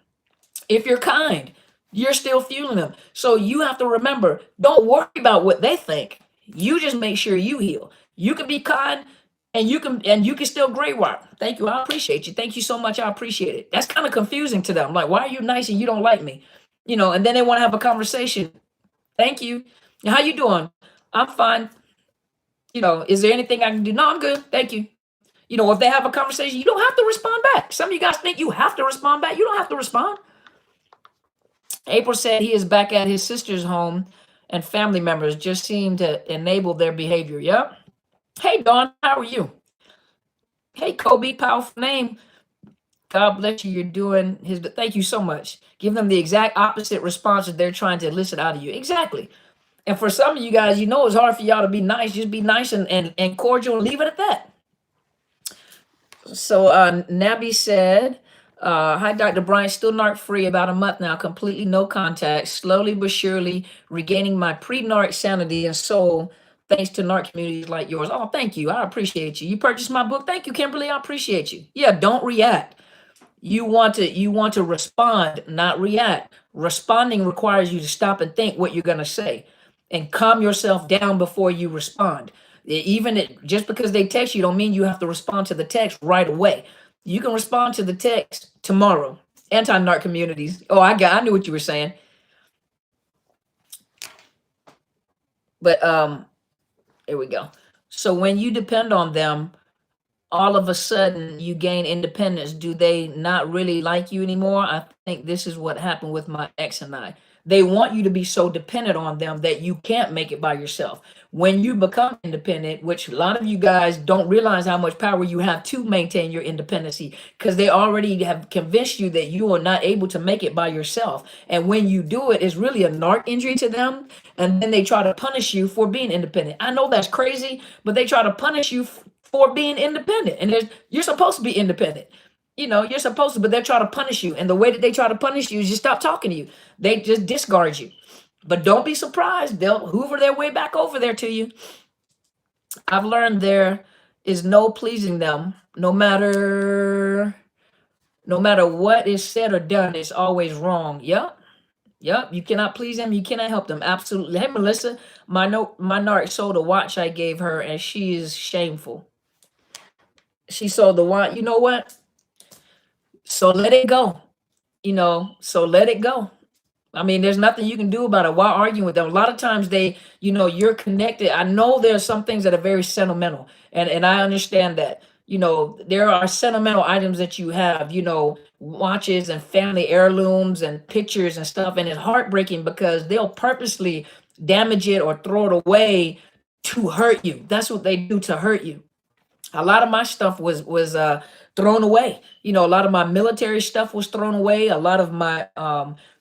If you're kind, You're still fueling them. So you have to remember, don't worry about what they think. You just make sure you heal. You can be kind and you can still gray rock. Thank you. I appreciate you. Thank you so much. I appreciate it. That's kind of confusing to them. Like, why are you nice and you don't like me? And then they want to have a conversation. Thank you. How you doing? I'm fine. Is there anything I can do? No, I'm good. Thank you. If they have a conversation, you don't have to respond back. Some of you guys think you have to respond back. You don't have to respond. April said he is back at his sister's home and family members just seem to enable their behavior. Yep. Hey, Dawn, how are you? Hey, Kobe, powerful name. God bless you. You're doing his. Thank you so much. Give them the exact opposite response that they're trying to elicit out of you. Exactly. And for some of you guys, it's hard for y'all to be nice. Just be nice and cordial and leave it at that. So Nabby said, hi, Dr. Bryant, still narc free about a month now, completely no contact, slowly but surely regaining my pre-narc sanity and soul, thanks to narc communities like yours. Oh, thank you. I appreciate you. You purchased my book. Thank you, Kimberly. I appreciate you. Yeah, don't react. You want to respond, not react. Responding requires you to stop and think what you're going to say and calm yourself down before you respond. Just because they text you don't mean you have to respond to the text right away. You can respond to the text tomorrow. Anti-narc communities. Oh, I knew what you were saying. But here we go. So when you depend on them, all of a sudden you gain independence. Do they not really like you anymore? I think this is what happened with my ex and I. They want you to be so dependent on them that you can't make it by yourself. When you become independent, which a lot of you guys don't realize how much power you have to maintain your independency, because they already have convinced you that you are not able to make it by yourself. And when you do it, it's really a narc injury to them. And then they try to punish you for being independent. I know that's crazy, but they try to punish you for being independent. And you're supposed to be independent. You're supposed to, but they're trying to punish you. And the way that they try to punish you is just stop talking to you. They just discard you. But don't be surprised. They'll hoover their way back over there to you. I've learned there is no pleasing them. No matter what is said or done, it's always wrong. Yep. You cannot please them. You cannot help them. Absolutely. Hey, Melissa, my narc sold a watch I gave her, and she is shameful. She sold the watch. You know what? So let it go. So let it go. I mean, there's nothing you can do about it. Why arguing with them? A lot of times you're connected. I know there are some things that are very sentimental, and I understand that. There are sentimental items that you have, watches and family heirlooms and pictures and stuff, and it's heartbreaking because they'll purposely damage it or throw it away to hurt you. That's what they do to hurt you. A lot of my stuff was thrown away. A lot of my military stuff was thrown away. A lot of my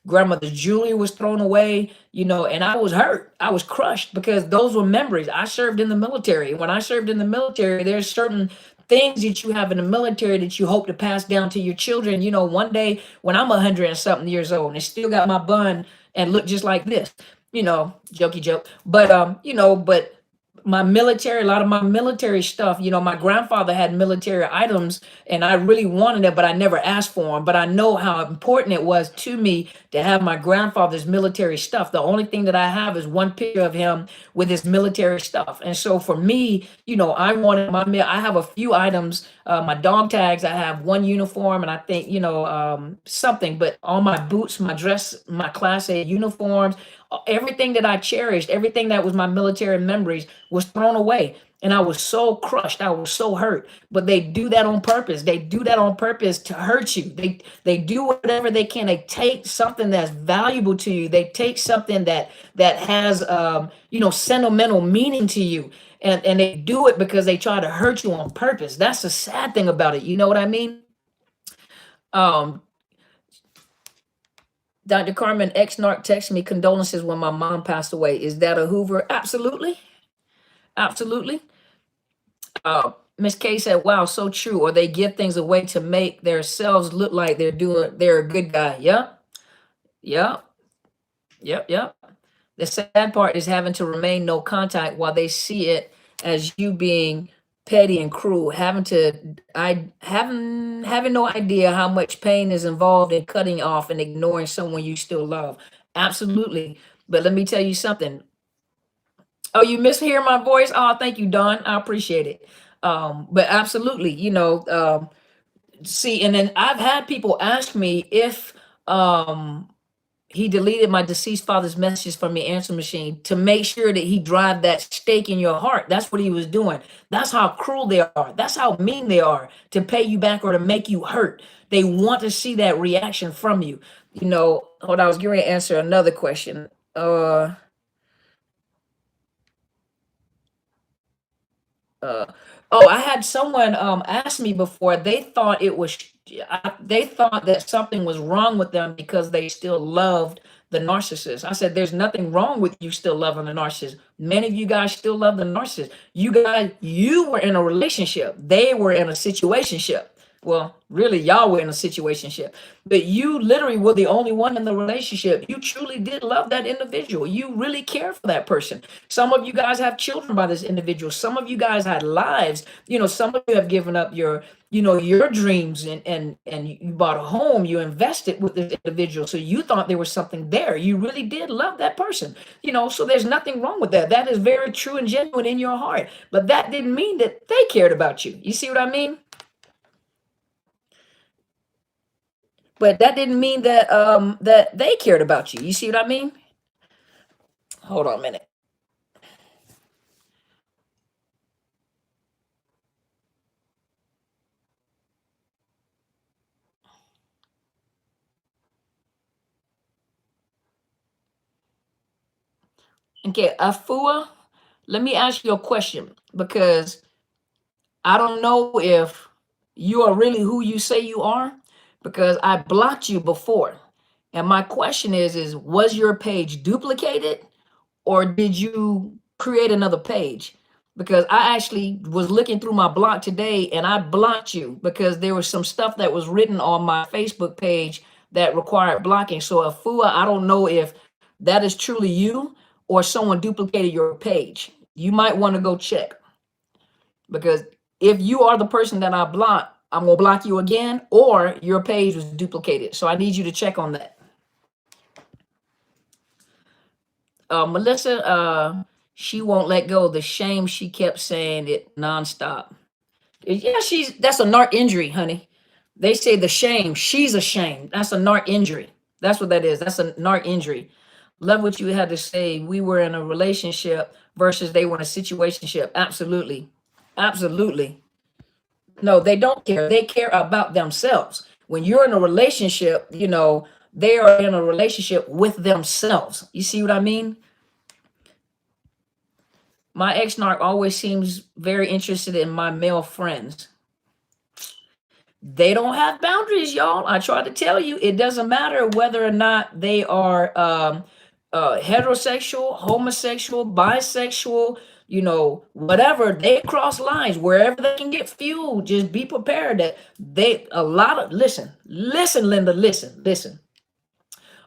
grandmother's jewelry was thrown away, and I was hurt. I was crushed because those were memories. I served in the military. When I served in the military, there's certain things that you have in the military that you hope to pass down to your children. One day when I'm 100 and something years old and still got my bun and look just like this, jokey joke. But, but a lot of my military stuff, my grandfather had military items and I really wanted it, but I never asked for them. But I know how important it was to me to have my grandfather's military stuff. The only thing that I have is one picture of him with his military stuff. And so for me, I have a few items, my dog tags, I have one uniform and I think, something, but all my boots, my dress, my Class A uniforms, everything that I cherished, everything that was my military memories was thrown away. And I was so crushed. I was so hurt. But they do that on purpose. They do that on purpose to hurt you. They do whatever they can. They take something that's valuable to you. They take something that has sentimental meaning to you. And they do it because they try to hurt you on purpose. That's the sad thing about it. You know what I mean? Dr. Carmen, ex-narc texted me condolences when my mom passed away. Is that a Hoover? Absolutely. Absolutely. Miss K said, wow, so true. Or they give things away to make themselves look like they're a good guy. Yep. The sad part is having to remain no contact while they see it as you being petty and cruel, having no idea how much pain is involved in cutting off and ignoring someone you still love. Absolutely. But let me tell you something. Oh, you miss hearing my voice? Oh, thank you, Don. I appreciate it. But absolutely, see, and then I've had people ask me if he deleted my deceased father's messages from the answer machine to make sure that he drive that stake in your heart. That's what he was doing. That's how cruel they are. That's how mean they are, to pay you back or to make you hurt. They want to see that reaction from you. Hold on, I was going to answer another question. Uh, oh, I had someone ask me before. They thought that something was wrong with them because they still loved the narcissist. I said, there's nothing wrong with you still loving the narcissist. Many of you guys still love the narcissist. You were in a relationship. They were in a situationship. Well, really, y'all were in a situationship, but you literally were the only one in the relationship. You truly did love that individual. You really care for that person. Some of you guys have children by this individual. Some of you guys had lives. Some of you have given up your dreams, and you bought a home. You invested with this individual, so you thought there was something there. You really did love that person. So there's nothing wrong with that. That is very true and genuine in your heart. But that didn't mean that they cared about you. You see what I mean? But that didn't mean that they cared about you. You see what I mean? Hold on a minute. Okay, Afua, let me ask you a question, because I don't know if you are really who you say you are, because I blocked you before. And my question is was your page duplicated, or did you create another page? Because I actually was looking through my block today, and I blocked you because there was some stuff that was written on my Facebook page that required blocking. So Afua, I don't know if that is truly you or someone duplicated your page. You might want to go check, because if you are the person that I blocked, I'm gonna block you again, or your page was duplicated. So I need you to check on that. Melissa, she won't let go of the shame. She kept saying it nonstop. Yeah, that's a narc injury, honey. They say the shame. She's ashamed. That's a narc injury. That's what that is. That's a narc injury. Love what you had to say. We were in a relationship versus they were in a situationship. Absolutely. Absolutely. No, they don't care. They care about themselves. When you're in a relationship, they are in a relationship with themselves. You see what I mean? My ex-narc always seems very interested in my male friends. They don't have boundaries, y'all. I try to tell you, it doesn't matter whether or not they are heterosexual, homosexual, bisexual, whatever. They cross lines wherever they can get fuel. Just be prepared that listen, Linda, listen.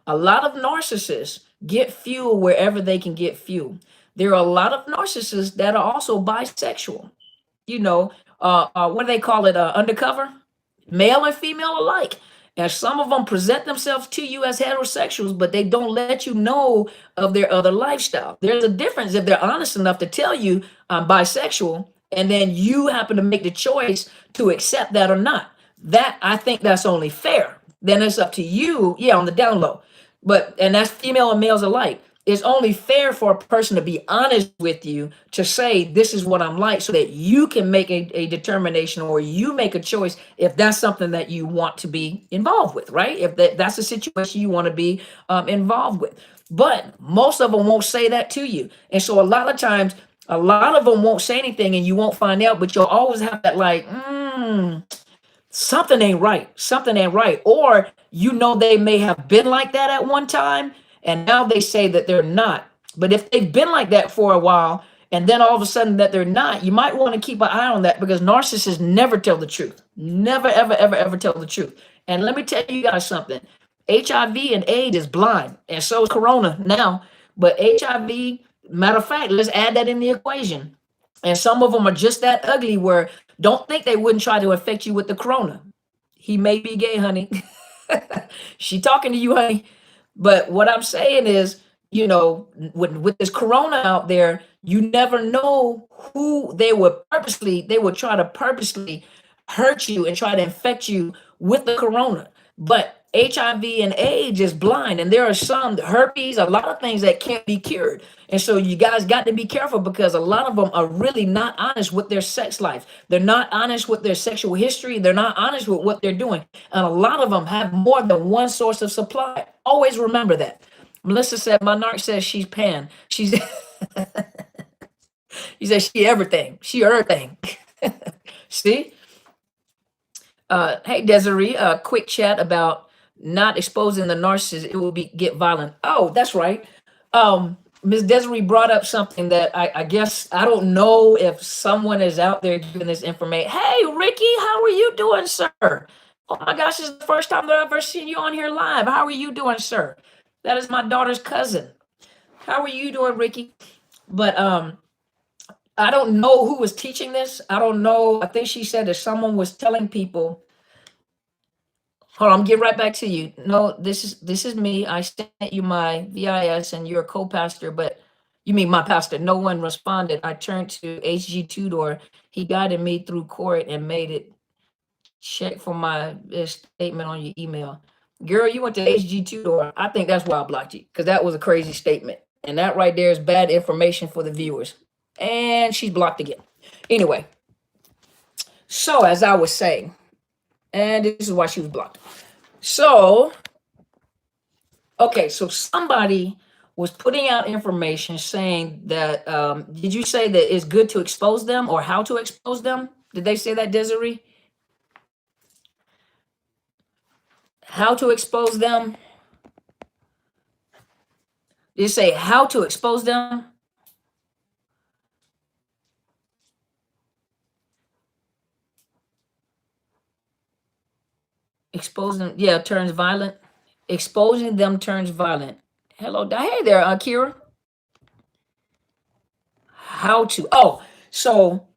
A lot of narcissists get fuel wherever they can get fuel. There are a lot of narcissists that are also bisexual. What do they call it? Undercover, male and female alike. And some of them present themselves to you as heterosexuals, but they don't let you know of their other lifestyle. There's a difference if they're honest enough to tell you I'm bisexual, and then you happen to make the choice to accept that or not. That, I think that's only fair. Then it's up to you, yeah, on the down low. And that's female and males alike. It's only fair for a person to be honest with you, to say this is what I'm like, so that you can make a determination, or you make a choice if that's something that you want to be involved with, right? If that's a situation you want to be involved with. But most of them won't say that to you. And so a lot of times, a lot of them won't say anything and you won't find out, but you'll always have that like, something ain't right. Something ain't right. Or, they may have been like that at one time, and now they say that they're not. But if they've been like that for a while, and then all of a sudden that they're not, you might want to keep an eye on that, because narcissists never tell the truth. Never, ever, ever, ever tell the truth. And let me tell you guys something. HIV and AIDS is blind, and so is Corona now. But HIV, matter of fact, let's add that in the equation. And some of them are just that ugly where don't think they wouldn't try to infect you with the corona. He may be gay, honey. She talking to you, honey. But what I'm saying is, with this corona out there, you never know who they would try to purposely hurt you and try to infect you with the corona. But HIV and AIDS is blind, and there are some herpes, a lot of things that can't be cured. And so you guys got to be careful because a lot of them are really not honest with their sex life. They're not honest with their sexual history. They're not honest with what they're doing. And a lot of them have more than one source of supply. Always remember that. Melissa said, my narc says she's pan. She's she said she everything. She everything. See? Hey Desiree, a quick chat about not exposing the narcissist. It will get violent. Oh, that's right. Ms. Desiree brought up something that I guess I don't know if someone is out there giving this information. Hey, Ricky, how are you doing, sir? Oh my gosh, this is the first time that I've ever seen you on here live. How are you doing, sir? That is my daughter's cousin. How are you doing, Ricky? But I don't know who was teaching this. I don't know. I think she said that someone was telling people. Hold on, I'm getting right back to you. No, this is me. I sent you my VIS and you're a co-pastor, but you mean my pastor. No one responded. I turned to HG Tudor. He guided me through court and made it check for my statement on your email. Girl, you went to HG Tudor. I think that's why I blocked you, because that was a crazy statement. And that right there is bad information for the viewers. And she's blocked again. Anyway, so as I was saying, and this is why she was blocked. So, okay, so somebody was putting out information saying that, did you say that it's good to expose them or how to expose them? Did they say that, Desiree? How to expose them? Did it say how to expose them? Expose them, yeah, turns violent. Exposing them turns violent. Hello, hey there, Kira. How to? Oh, so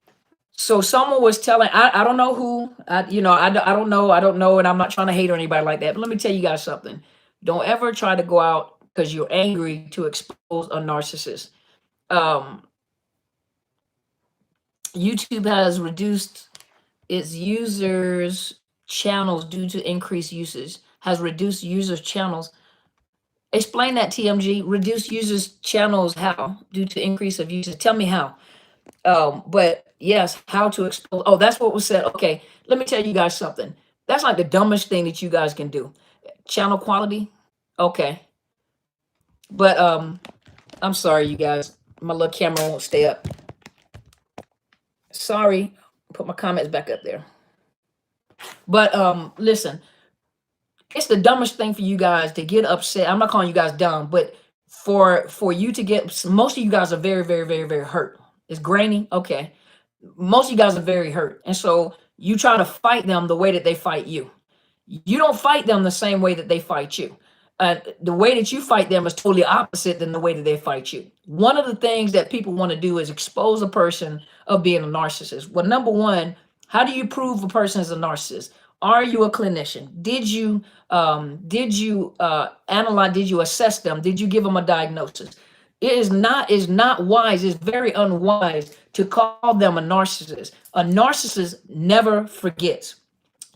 someone was telling. I don't know who. I don't know, and I'm not trying to hate on anybody like that. But let me tell you guys something. Don't ever try to go out because you're angry to expose a narcissist. YouTube has reduced its users channels due to increased usage. Has reduced users channels. Explain that, TMG. Reduce users channels how? Due to increase of users. Tell me how. But yes, how to expose. Oh, that's what was said. Okay, let me tell you guys something. That's like the dumbest thing that you guys can do. Channel quality. Okay. But I'm sorry, you guys. My little camera won't stay up. Sorry. Put my comments back up there. But listen, it's the dumbest thing for you guys to get upset. I'm not calling you guys dumb, but for you to get, most of you guys are very, very, very, very hurt. It's grainy. Okay. Most of you guys are very hurt. And so you try to fight them the way that they fight you. You don't fight them the same way that they fight you. The way that you fight them is totally opposite than the way that they fight you. One of the things that people want to do is expose a person of being a narcissist. Well, number one, how do you prove a person is a narcissist? Are you a clinician? Did you analyze? Did you assess them? Did you give them a diagnosis? It is not wise. It's very unwise to call them a narcissist. A narcissist never forgets.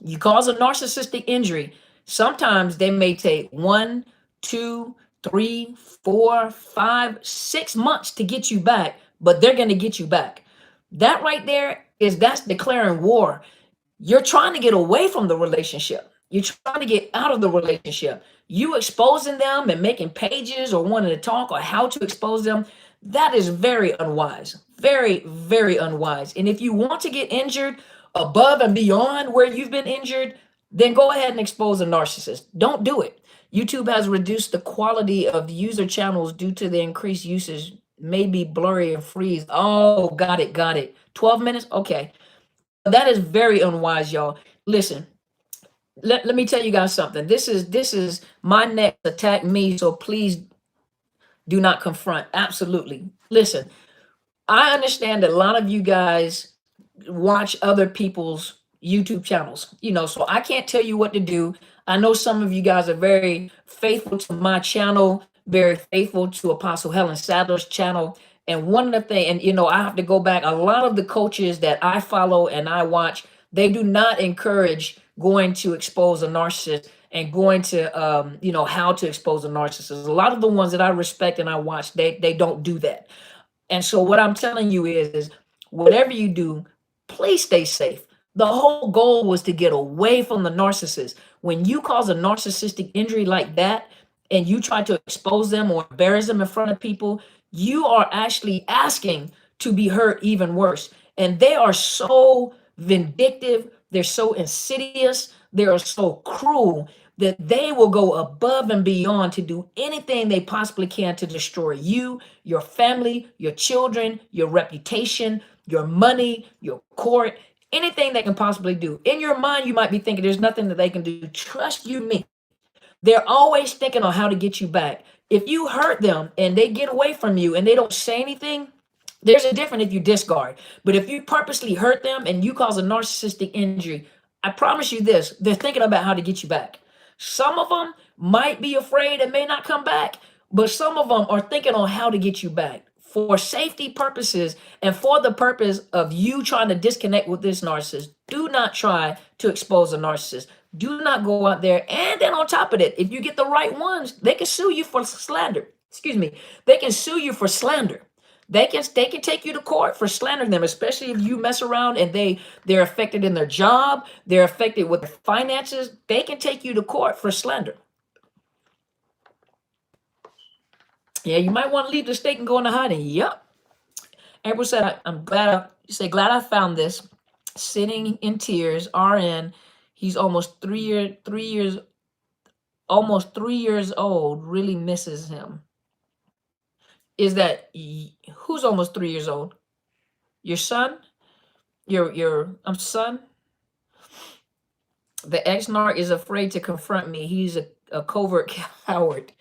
You cause a narcissistic injury, sometimes they may take 1, 2, 3, 4, 5, 6 months to get you back, but they're going to get you back. That right there that's declaring war. You're trying to get away from the relationship. You're trying to get out of the relationship. You exposing them and making pages or wanting to talk or how to expose them, that is very unwise. Very, very unwise. And if you want to get injured above and beyond where you've been injured, then go ahead and expose a narcissist. Don't do it. YouTube has reduced the quality of user channels due to the increased usage. Maybe blurry and freeze. Oh, got it. 12 minutes? Okay. That is very unwise, y'all. Listen, let me tell you guys something. This is my next attack me, so please do not confront. Absolutely. Listen, I understand that a lot of you guys watch other people's YouTube channels, so I can't tell you what to do. I know some of you guys are very faithful to my channel, very faithful to Apostle Helen Sadler's channel. And one of the things, and I have to go back, a lot of the coaches that I follow and I watch, they do not encourage going to expose a narcissist and going to, how to expose a narcissist. A lot of the ones that I respect and I watch, they don't do that. And so what I'm telling you is whatever you do, please stay safe. The whole goal was to get away from the narcissist. When you cause a narcissistic injury like that and you try to expose them or embarrass them in front of people, you are actually asking to be hurt even worse. And they are so vindictive, they're so insidious, they are so cruel that they will go above and beyond to do anything they possibly can to destroy you, your family, your children, your reputation, your money, your court, anything they can possibly do. In your mind, you might be thinking there's nothing that they can do. Trust you me. They're always thinking on how to get you back. If you hurt them and they get away from you and they don't say anything, there's a difference if you discard. But if you purposely hurt them and you cause a narcissistic injury, I promise you this, they're thinking about how to get you back. Some of them might be afraid and may not come back, but some of them are thinking on how to get you back for safety purposes and for the purpose of you trying to disconnect with this narcissist. Do not try to expose a narcissist. Do not go out there. And then on top of it, if you get the right ones, they can sue you for slander. Excuse me. They can sue you for slander. They can take you to court for slandering them, especially if you mess around and they're affected in their job, they're affected with their finances. They can take you to court for slander. Yeah, you might want to leave the state and go into hiding. Yep. April said, I'm glad I found this. Sitting in tears, RN. He's almost 3 years old, really misses him. Is that who's almost 3 years old? Your son? Your son? The ex-narc is afraid to confront me. He's a covert coward.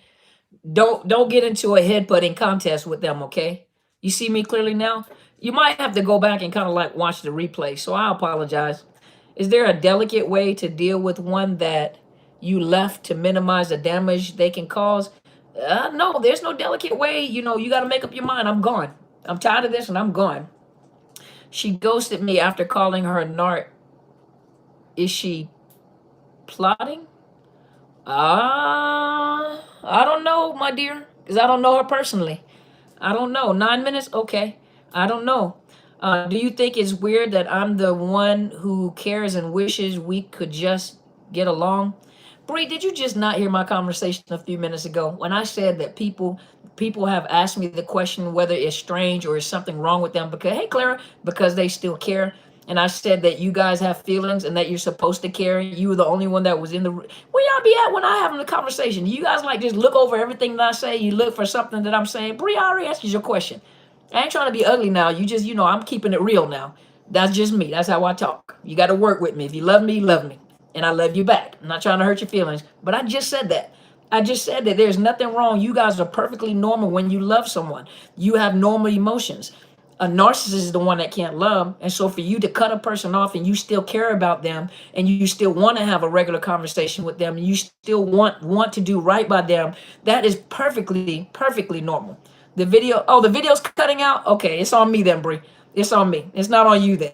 Don't get into a head-butting contest with them, okay? You see me clearly now? You might have to go back and kind of like watch the replay, so I apologize. Is there a delicate way to deal with one that you left to minimize the damage they can cause? No, there's no delicate way. You got to make up your mind. I'm gone. I'm tired of this and I'm gone. She ghosted me after calling her a narc. Is she plotting? I don't know, my dear, because I don't know her personally. I don't know. 9 minutes? Okay. I don't know. Do you think it's weird that I'm the one who cares and wishes we could just get along? Bree, did you just not hear my conversation a few minutes ago when I said that people have asked me the question whether it's strange or is something wrong with them because, hey, Clara, because they still care. And I said that you guys have feelings and that you're supposed to care. You were the only one that was in the room. Where y'all be at when I having the conversation? You guys like just look over everything that I say. You look for something that I'm saying. Bree, I already asked you your question. I ain't trying to be ugly now. You just, I'm keeping it real now. That's just me. That's how I talk. You got to work with me. If you love me, love me. And I love you back. I'm not trying to hurt your feelings. But I just said that. I just said that there's nothing wrong. You guys are perfectly normal when you love someone. You have normal emotions. A narcissist is the one that can't love. And so for you to cut a person off and you still care about them and you still want to have a regular conversation with them and you still want to do right by them, that is perfectly normal. The video's cutting out? Okay, it's on me then, Bree. It's on me. It's not on you then.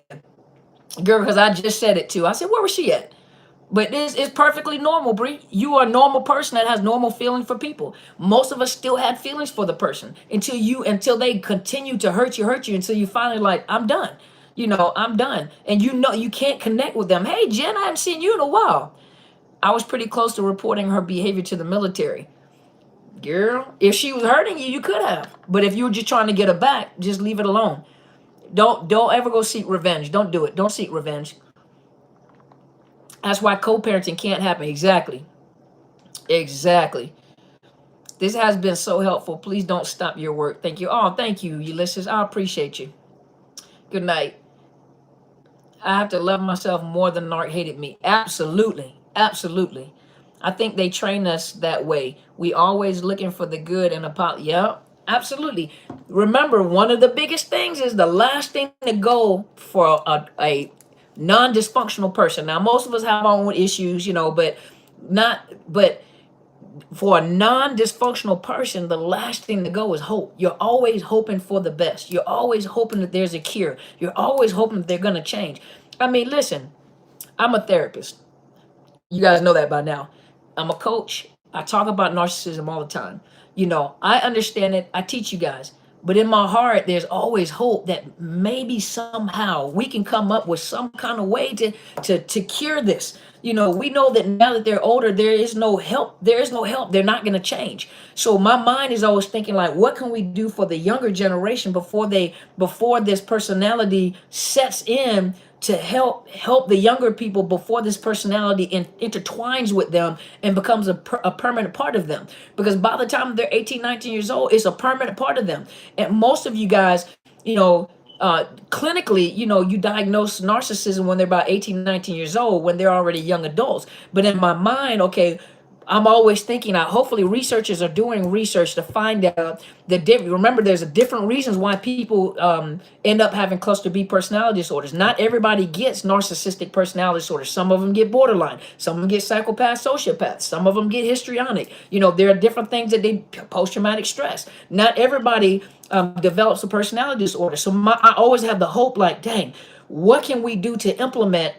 Girl, because I just said it too. I said, where was she at? But it's perfectly normal, Bree. You are a normal person that has normal feelings for people. Most of us still had feelings for the person until they continue to hurt you until you finally like, I'm done. I'm done. And you can't connect with them. Hey, Jen, I haven't seen you in a while. I was pretty close to reporting her behavior to the military. Girl, if she was hurting you, you could have. But if you were just trying to get her back, just leave it alone. Don't ever go seek revenge. Don't do it. Don't seek revenge. That's why co-parenting can't happen. Exactly. This has been so helpful. Please don't stop your work. Thank you. Oh, thank you, Ulysses. I appreciate you. Good night. I have to love myself more than Narc hated me. Absolutely. I think they train us that way. We always looking for the good and apology. Yep. Absolutely. Remember, one of the biggest things is the last thing to go for a non-dysfunctional person. Now, most of us have our own issues, but not, but for a non-dysfunctional person, the last thing to go is hope. You're always hoping for the best. You're always hoping that there's a cure. You're always hoping that they're going to change. I mean, listen, I'm a therapist. You guys know that by now. I'm a coach. I talk about narcissism all the time. I understand it. I teach you guys. But in my heart, there's always hope that maybe somehow we can come up with some kind of way to cure this. We know that now that they're older, there is no help. There is no help. They're not going to change. So my mind is always thinking like, what can we do for the younger generation before this personality sets in to help the younger people before this personality intertwines with them and becomes a permanent part of them, because by the time they're 18, 19 years old, it's a permanent part of them. And most of you guys, clinically, you diagnose narcissism when they're about 18, 19 years old, when they're already young adults. But in my mind, okay, I'm always thinking hopefully researchers are doing research to find out remember, there's a different reasons why people end up having cluster B personality disorders. Not everybody gets narcissistic personality disorders. Some of them get borderline. Some of them get psychopath, sociopath. Some of them get histrionic. There are different things that they post-traumatic stress. Not everybody develops a personality disorder. So I always have the hope like, dang, what can we do to implement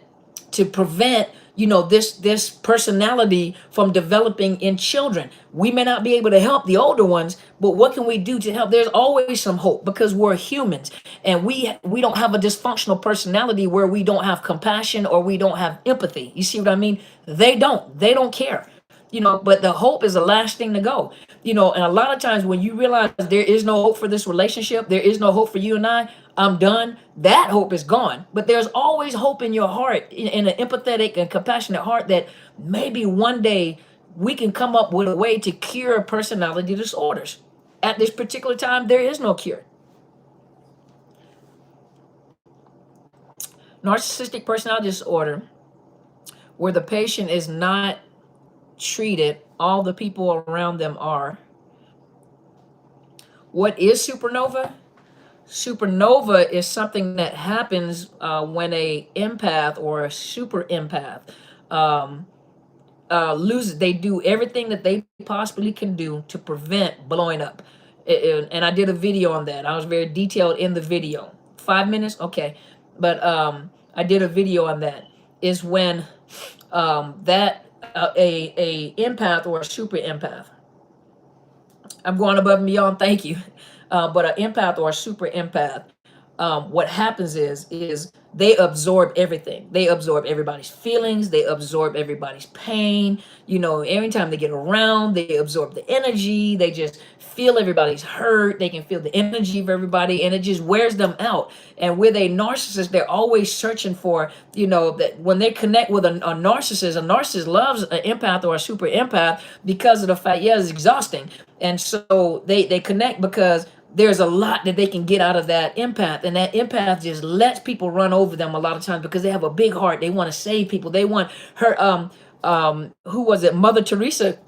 to prevent this personality from developing in children? We may not be able to help the older ones, but what can we do to help? There's always some hope, because we're humans, and we don't have a dysfunctional personality where we don't have compassion or we don't have empathy. You see what I mean? They don't care. But the hope is the last thing to go. And a lot of times when you realize there is no hope for this relationship, there is no hope for you and I'm done, that hope is gone. But there's always hope in your heart, in an empathetic and compassionate heart, that maybe one day we can come up with a way to cure personality disorders. At this particular time, there is no cure. Narcissistic personality disorder, where the patient is not treated, all the people around them are. What is supernova? Supernova is something that happens when a empath or a super empath loses. They do everything that they possibly can do to prevent blowing up. And I did a video on that. I was very detailed in the video. 5 minutes? Okay. But I did a video on that. Is when that a empath or a super empath. I'm going above and beyond. Thank you. But an empath or a super empath, what happens is they absorb everything. They absorb everybody's feelings. They absorb everybody's pain. Every time they get around, they absorb the energy. They just feel everybody's hurt. They can feel the energy of everybody, and it just wears them out. And with a narcissist, they're always searching for, that when they connect with a narcissist loves an empath or a super empath because of the fact, it's exhausting. And so they connect because there's a lot that they can get out of that empath, and that empath just lets people run over them a lot of times because they have a big heart. They want to save people. They want her who was it? Mother Teresa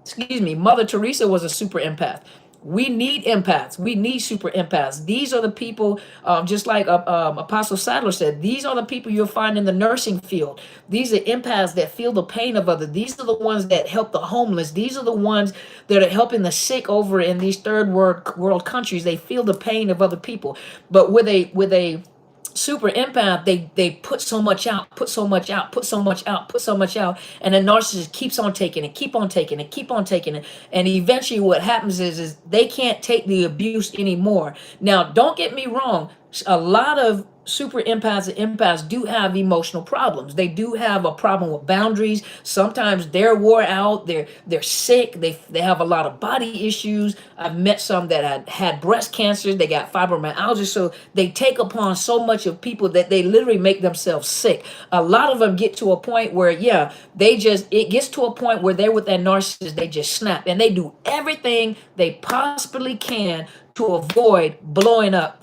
was a super empath. We need empaths. We need super empaths. These are the people, just like Apostle Sadler said, these are the people you'll find in the nursing field. These are empaths that feel the pain of others. These are the ones that help the homeless. These are the ones that are helping the sick over in these third world countries. They feel the pain of other people. But with a super empath, they put so much out, and the narcissist keeps on taking it, and eventually what happens is they can't take the abuse anymore. Now, don't get me wrong, a lot of super empaths and empaths do have emotional problems. They do have a problem with boundaries. Sometimes they're wore out, they're sick, they have a lot of body issues. I've met some that had breast cancer, they got fibromyalgia, so they take upon so much of people that they literally make themselves sick. A lot of them get to a point where it gets to a point where they're with that narcissist, they just snap, and they do everything they possibly can to avoid blowing up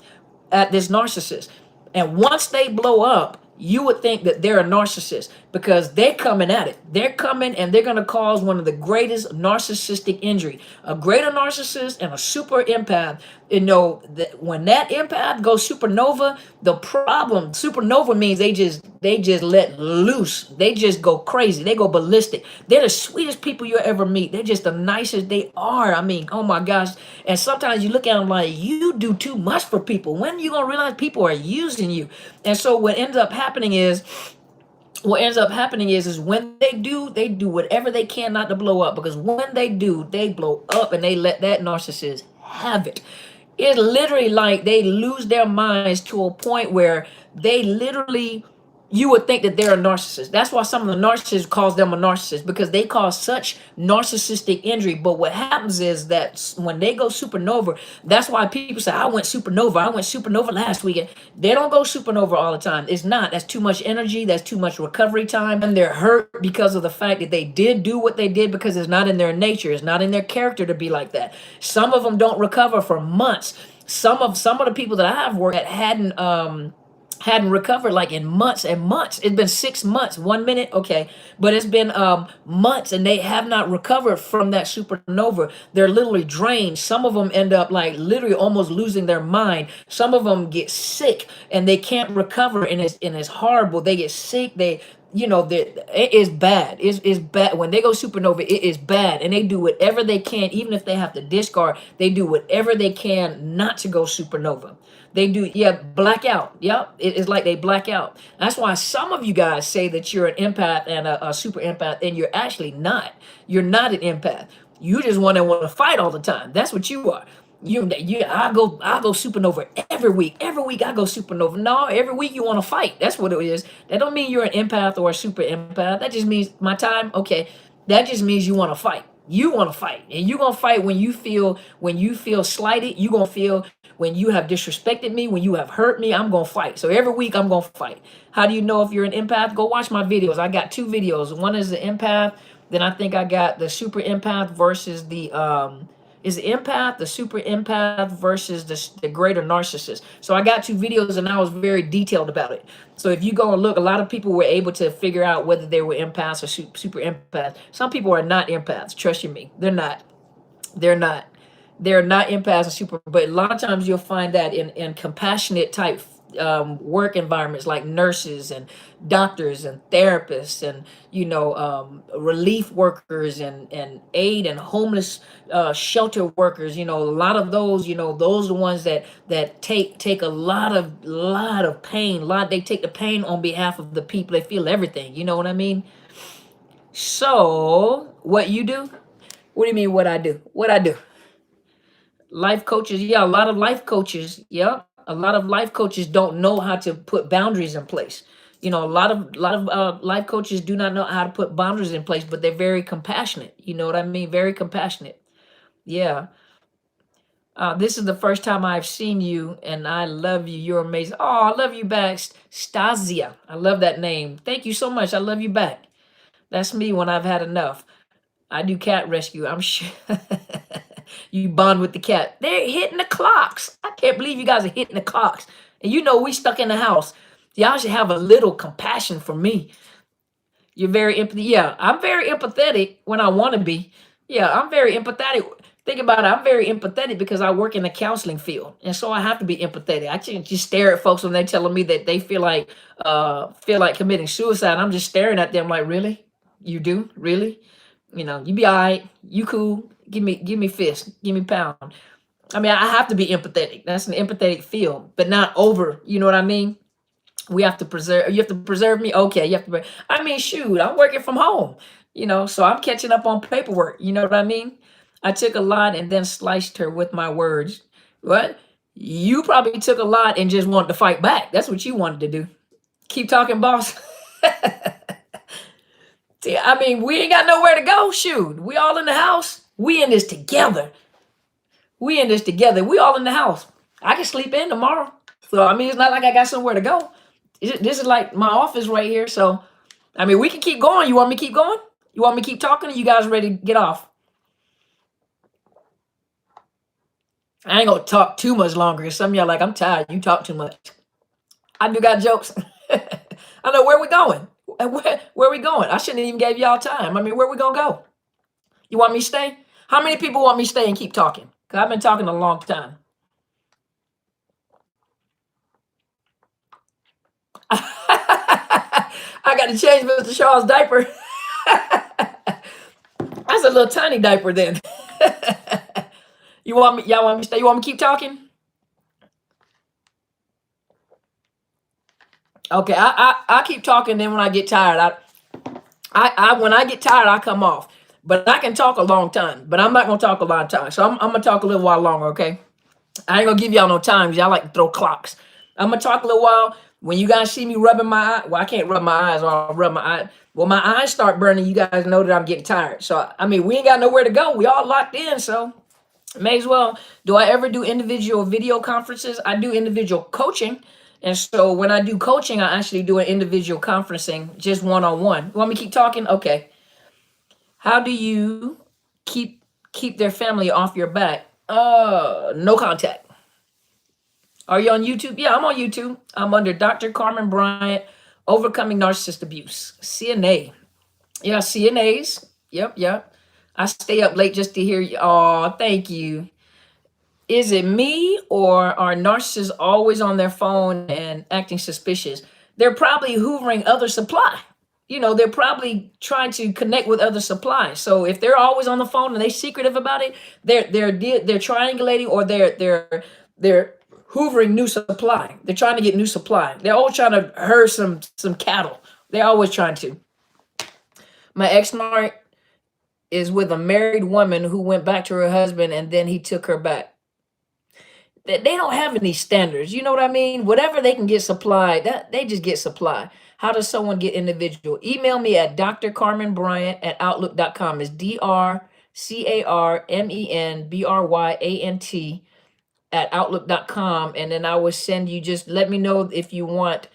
at this narcissist. And once they blow up, you would think that they're a narcissist. because they're coming at it. They're coming and they're going to cause one of the greatest narcissistic injury. A greater narcissist and a super empath. You know, when that empath goes supernova, the problem, supernova means they just let loose. They just go crazy. They go ballistic. They're the sweetest people you ever meet. They're just the nicest they are. I mean, oh my gosh. And sometimes you look at them like, you do too much for people. When are you going to realize people are using you? And so what ends up happening is when they do whatever they can not to blow up, because when they do, they blow up and they let that narcissist have it. It's literally like they lose their minds to a point where they literally, you would think that they're a narcissist. That's why some of the narcissists calls them a narcissist, because they cause such narcissistic injury. But what happens is that when they go supernova, that's why people say, I went supernova last weekend. They don't go supernova all the time. It's not. That's too much energy. That's too much recovery time. And they're hurt because of the fact that they did do what they did, because it's not in their nature. It's not in their character to be like that. Some of them don't recover for months. Some of the people that I have worked at hadn't recovered like in months and months. It's been 6 months, 1 minute, okay, but it's been months, and they have not recovered from that supernova. They're literally drained. Some of them end up like literally almost losing their mind. Some of them get sick and they can't recover, and it's horrible. They get sick. It is bad. It's bad. When they go supernova, it is bad. And they do whatever they can, even if they have to discard, they do whatever they can not to go supernova. They do, yeah, black out. Yep. It's like they black out. That's why some of you guys say that you're an empath and a super empath, and you're actually not. You're not an empath. You just want to fight all the time. That's what you are. I go supernova every week. Every week I go supernova. No, every week you want to fight. That's what it is. That don't mean you're an empath or a super empath. That just means my time. Okay, that just means you want to fight. You want to fight, and you gonna fight when you feel slighted. You gonna feel when you have disrespected me, when you have hurt me. I'm gonna fight. So every week I'm gonna fight. How do you know if you're an empath? Go watch my videos. I got 2 videos. One is the empath. Then I think I got the super empath versus the super empath versus the greater narcissist. So I got 2 videos, and I was very detailed about it. So if you go and look, a lot of people were able to figure out whether they were empaths or super empaths. Some people are not empaths. Trust you me, they're not. They're not. They're not empaths or super. But a lot of times you'll find that in compassionate type work environments, like nurses and doctors and therapists and relief workers and aid and homeless shelter workers. A lot of those, those are the ones that take a lot of pain. They take the pain on behalf of the people. They feel everything. You know what I mean? So what you do? What do you mean what I do? What I do? Life coaches, yeah, a lot of life coaches, yeah, a lot of life coaches don't know how to put boundaries in place. A lot of life coaches do not know how to put boundaries in place, but they're very compassionate. You know what I mean? Very compassionate. Yeah. This is the first time I've seen you, and I love you. You're amazing. Oh, I love you back, Stasia. I love that name. Thank you so much. I love you back. That's me when I've had enough. I do cat rescue. I'm sure you bond with the cat. They're hitting the clocks. I can't believe you guys are hitting the clocks. And we stuck in the house. Y'all should have a little compassion for me. You're very empathy. Yeah, I'm very empathetic when I want to be. Yeah, I'm very empathetic. Think about it. I'm very empathetic because I work in the counseling field, and so I have to be empathetic. I can't just stare at folks when they're telling me that they feel like committing suicide. I'm just staring at them like, really? You do? Really? You be all right. You cool. Give me fist. Give me pound. I mean, I have to be empathetic. That's an empathetic field, but not over. You know what I mean? You have to preserve me. Okay. I mean, shoot, I'm working from home, so I'm catching up on paperwork. You know what I mean? I took a lot and then sliced her with my words. What? You probably took a lot and just wanted to fight back. That's what you wanted to do. Keep talking, boss. See, I mean, we ain't got nowhere to go. Shoot, we all in the house. We in this together. We all in the house. I can sleep in tomorrow. So, I mean, it's not like I got somewhere to go. This is like my office right here. So, I mean, we can keep going. You want me to keep going? You want me to keep talking? Or you guys ready to get off? I ain't going to talk too much longer. Because some of y'all like, I'm tired. You talk too much. I do got jokes. I know where we going. where we going? I shouldn't even gave y'all time. I mean, where we gonna go? You want me to stay? How many people want me to stay and keep talking? Because I've been talking a long time. I got to change Mr. Shaw's diaper. That's a little tiny diaper then. Y'all want me to stay? You want me to keep talking? Okay, I keep talking. Then when I get tired, when I get tired, I come off. But I can talk a long time. But I'm not gonna talk a long time. So I'm gonna talk a little while longer. Okay. I ain't gonna give y'all no time. Y'all like to throw clocks. I'm gonna talk a little while. When you guys see me rubbing my eye, well, I can't rub my eyes or I'll rub my eye. Well, my eyes start burning. You guys know that I'm getting tired. So I mean, we ain't got nowhere to go. We all locked in. So may as well. Do I ever do individual video conferences? I do individual coaching. And so when I do coaching, I actually do an individual conferencing, just one-on-one. Want me to keep talking? Okay. How do you keep their family off your back? No contact. Are you on YouTube? Yeah, I'm on YouTube. I'm under Dr. Carmen Bryant, Overcoming Narcissist Abuse. CNA. Yeah, CNAs. Yep. I stay up late just to hear you. Oh, thank you. Is it me or are narcissists always on their phone and acting suspicious? They're probably hoovering other supply. They're probably trying to connect with other supply. So if they're always on the phone and they're secretive about it, they're triangulating or they're hoovering new supply. They're trying to get new supply. They're always trying to herd some cattle. They're always trying to. My ex-mark is with a married woman who went back to her husband and then he took her back. They don't have any standards. You know what I mean? Whatever they can get supplied, that they just get supply. How does someone get individual? Email me at drcarmenbryant@outlook.com. It's drcarmenbryant@outlook.com. And then I will send you, just let me know if you want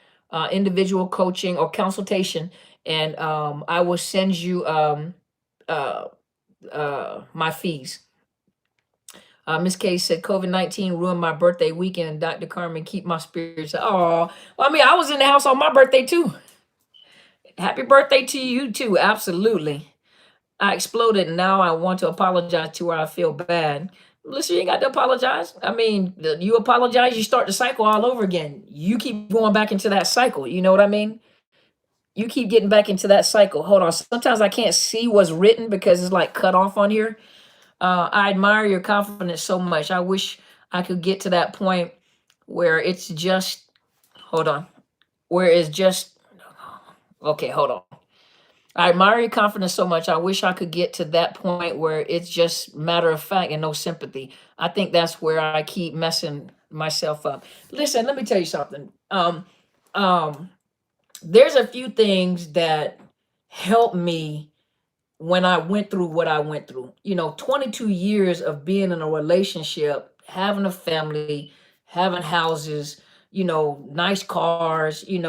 individual coaching or consultation. And I will send you my fees. Miss K said, COVID-19 ruined my birthday weekend. Dr. Carmen, keep my spirits. Oh, well, I mean, I was in the house on my birthday too. Happy birthday to you too. Absolutely. I exploded. And now I want to apologize to her. I feel bad. Listen, you ain't got to apologize. I mean, you apologize, you start the cycle all over again. You keep going back into that cycle. You know what I mean? You keep getting back into that cycle. Hold on. Sometimes I can't see what's written because it's like cut off on here. I admire your confidence so much. I wish I could get to that point where it's just, hold on, where it's just, okay, hold on. I admire your confidence so much. I wish I could get to that point where it's just matter of fact and no sympathy. I think that's where I keep messing myself up. Listen, let me tell you something. There's a few things that help me when I went through what I went through. 22 years of being in a relationship, having a family, having houses, nice cars, you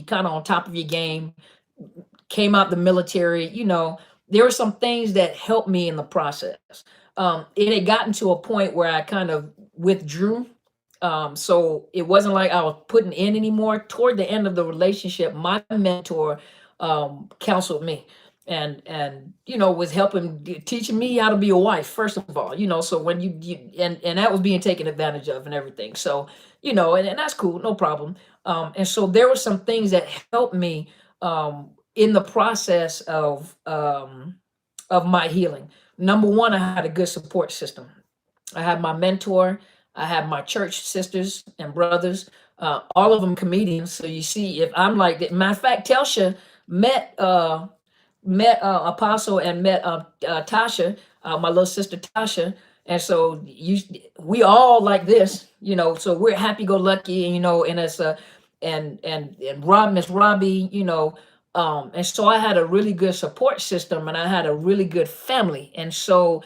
kind of on top of your game, came out the military, there were some things that helped me in the process. It had gotten to a point where I kind of withdrew. So it wasn't like I was putting in anymore. Toward the end of the relationship, my mentor counseled me and was teaching me how to be a wife, first of all, so when you and that was being taken advantage of and everything. So, and that's cool, no problem. And so there were some things that helped me in the process of my healing. Number one, I had a good support system. I had my mentor. I had my church sisters and brothers, all of them comedians. So you see, if I'm like that, matter of fact, Telsha met Apostle and met Tasha, my little sister Tasha. And so we all like this, so we're happy-go-lucky, and it's and Miss Robbie, and so I had a really good support system and I had a really good family. And so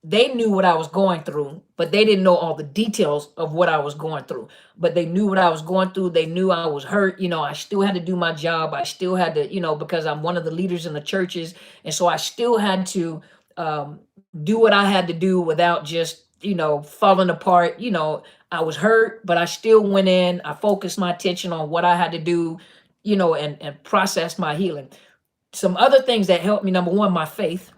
they knew what I was going through, but they didn't know all the details of what I was going through. But they knew what I was going through. They knew I was hurt. I still had to do my job. I still had to, because I'm one of the leaders in the churches. And so I still had to do what I had to do without just, falling apart. I was hurt, but I still went in. I focused my attention on what I had to do and process my healing. Some other things that helped me: number one, my faith.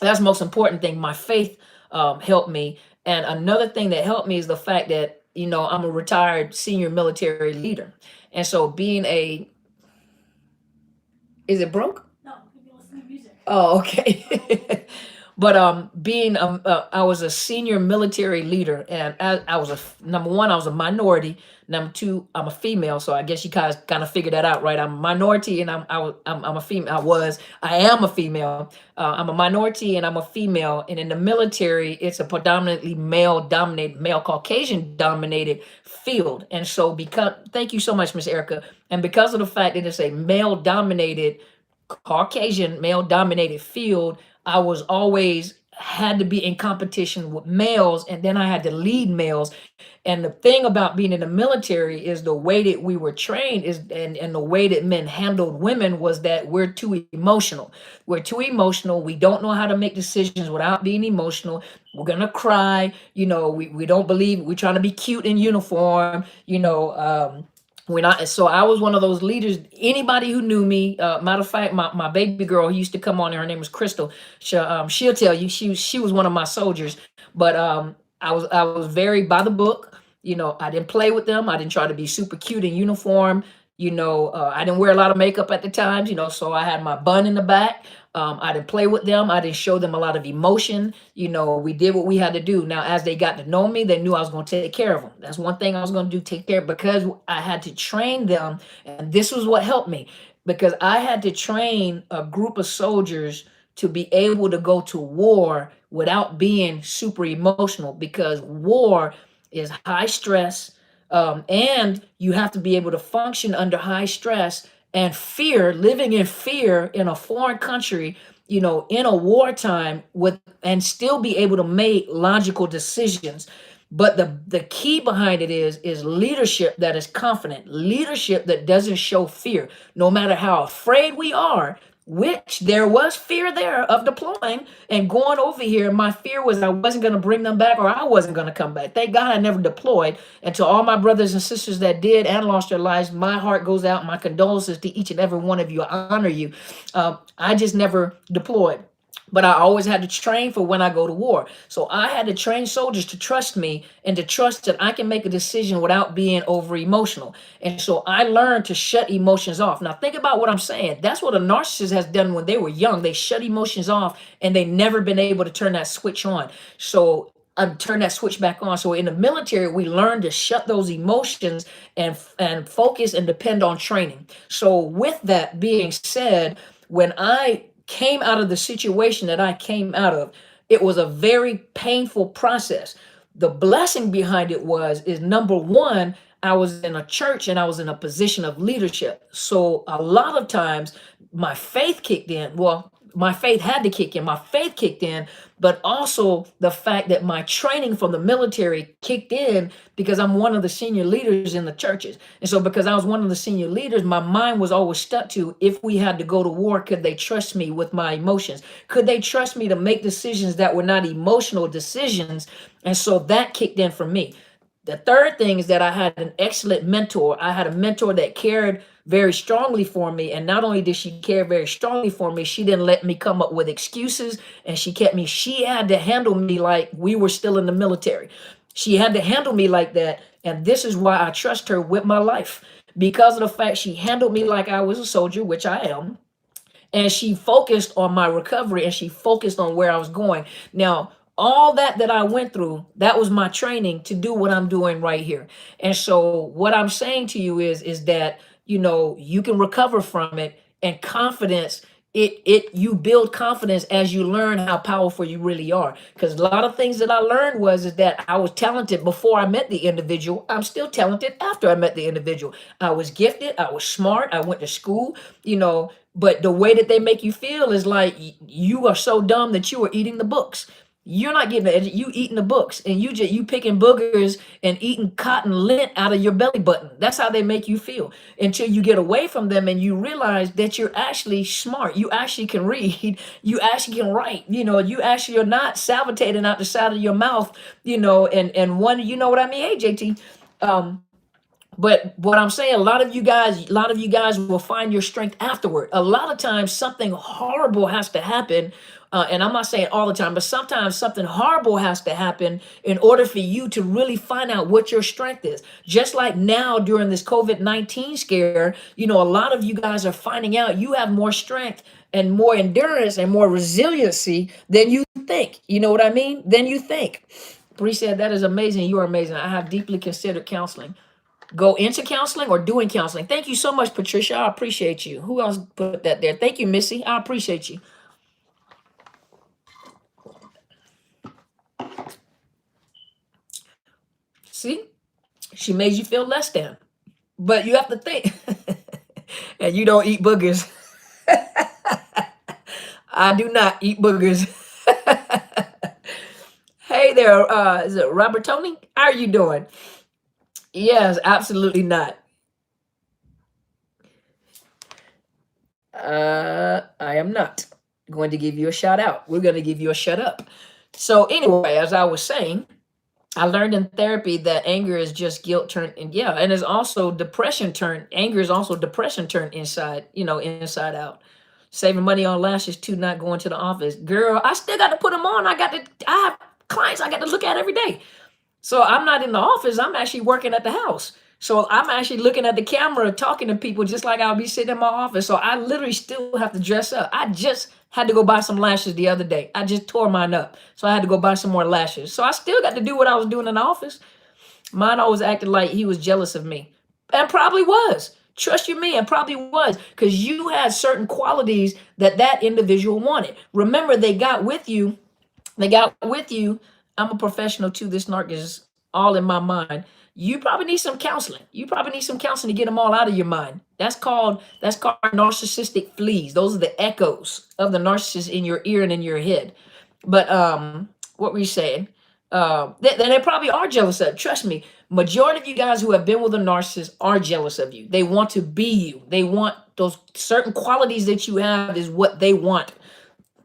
That's the most important thing. My faith helped me. And another thing that helped me is the fact that, I'm a retired senior military leader. And so being a, is it broke? No, you can listen to music. Oh, okay. But being I was a senior military leader, and I was number one, I was a minority. Number two, I'm a female, so I guess you guys kind of figured that out, right? I'm a minority, and I'm a female. I am a female. I'm a minority, and I'm a female. And in the military, it's a predominantly male-dominated, male Caucasian dominated field. And so, because thank you so much, Miss Erica, and because of the fact that it's a male-dominated, Caucasian male-dominated field, I was always had to be in competition with males, and then I had to lead males. And the thing about being in the military is the way that we were trained is, and the way that men handled women was that we're too emotional. We're too emotional. We don't know how to make decisions without being emotional. We're gonna cry. We don't believe. We're trying to be cute in uniform. We're not. So I was one of those leaders. Anybody who knew me, matter of fact, my baby girl who used to come on there, her name was Crystal. She'll tell you she was one of my soldiers. But I was very by the book. I didn't play with them. I didn't try to be super cute in uniform. I didn't wear a lot of makeup at the times. So I had my bun in the back. I didn't play with them. I didn't show them a lot of emotion. We did what we had to do. Now, as they got to know me, they knew I was going to take care of them. That's one thing I was going to do, take care, because I had to train them. And this was what helped me, because I had to train a group of soldiers to be able to go to war without being super emotional, because war is high stress. And you have to be able to function under high stress and fear, living in fear in a foreign country, in a wartime, and still be able to make logical decisions. But the key behind it is leadership that is confident, leadership that doesn't show fear, no matter how afraid we are. Which there was fear there of deploying and going over here. My fear was I wasn't going to bring them back, or I wasn't going to come back. Thank God I never deployed. And to all my brothers and sisters that did and lost their lives, my heart goes out. My condolences to each and every one of you. I honor you. I just never deployed. But I always had to train for when I go to war. So I had to train soldiers to trust me and to trust that I can make a decision without being over emotional. And so I learned to shut emotions off. Now think about what I'm saying. That's what a narcissist has done when they were young. They shut emotions off, and they never been able to turn that switch on. So turn that switch back on. So in the military, we learn to shut those emotions and focus and depend on training. So with that being said, when I came out of the situation that I came out of, it was a very painful process. The blessing behind it is number one, I was in a church and I was in a position of leadership. So a lot of times my faith kicked in. Well, my faith had to kick in. My faith kicked in, but also the fact that my training from the military kicked in, because I'm one of the senior leaders in the churches. And so because I was one of the senior leaders, my mind was always stuck to, if we had to go to war, could they trust me with my emotions? Could they trust me to make decisions that were not emotional decisions? And so that kicked in for me. The third thing is that I had an excellent mentor. I had a mentor that cared very strongly for me. And not only did she care very strongly for me, she didn't let me come up with excuses, and she had to handle me like we were still in the military. She had to handle me like that. And this is why I trust her with my life, because of the fact she handled me like I was a soldier, which I am. And she focused on my recovery, and she focused on where I was going. Now, all that I went through, that was my training to do what I'm doing right here. And so what I'm saying to you is that, you can recover from it, and confidence, you build confidence as you learn how powerful you really are. Because a lot of things that I learned is that I was talented before I met the individual. I'm still talented after I met the individual. I was gifted. I was smart. I went to school, but the way that they make you feel is like you are so dumb that you are eating the books. You're not getting it. You eating the books, and you picking boogers and eating cotton lint out of your belly button. That's how they make you feel, until you get away from them and you realize that you're actually smart. You actually can read. You actually can write. You actually are not salivating out the side of your mouth. And one, you know what I mean? Hey, JT. But what I'm saying, a lot of you guys will find your strength afterward. A lot of times something horrible has to happen. And I'm not saying all the time, but sometimes something horrible has to happen in order for you to really find out what your strength is. Just like now during this COVID-19 scare, a lot of you guys are finding out you have more strength and more endurance and more resiliency than you think. You know what I mean? Than you think. Bree said, that is amazing. You are amazing. I have deeply considered counseling. Go into counseling or doing counseling. Thank you so much, Patricia. I appreciate you. Who else put that there? Thank you, Missy. I appreciate you. See, she made you feel less than. But you have to think. And you don't eat boogers. I do not eat boogers. Hey there, is it Robert Tony? How are you doing? Yes, absolutely not. I am not going to give you a shout out. We're going to give you a shut up. So anyway, as I was saying, I learned in therapy that anger is just guilt turned, and yeah, and it's also depression turned. Anger is also depression turned inside, inside out. Saving money on lashes too, not going to the office. Girl, I still got to put them on. I have clients I got to look at every day. So I'm not in the office. I'm actually working at the house. So I'm actually looking at the camera, talking to people just like I'll be sitting in my office. So I literally still have to dress up. I just had to go buy some lashes the other day. I just tore mine up. So I had to go buy some more lashes. So I still got to do what I was doing in the office. Mine always acted like he was jealous of me. And probably was. Trust you me, and probably was. Because you had certain qualities that individual wanted. Remember, they got with you. They got with you. I'm a professional too. This narc is all in my mind. You probably need some counseling. You probably need some counseling to get them all out of your mind. That's called narcissistic fleas. Those are the echoes of the narcissist in your ear and in your head. But what were you saying? They probably are jealous of. Trust me, majority of you guys who have been with a narcissist are jealous of you. They want to be you. They want those certain qualities that you have is what they want.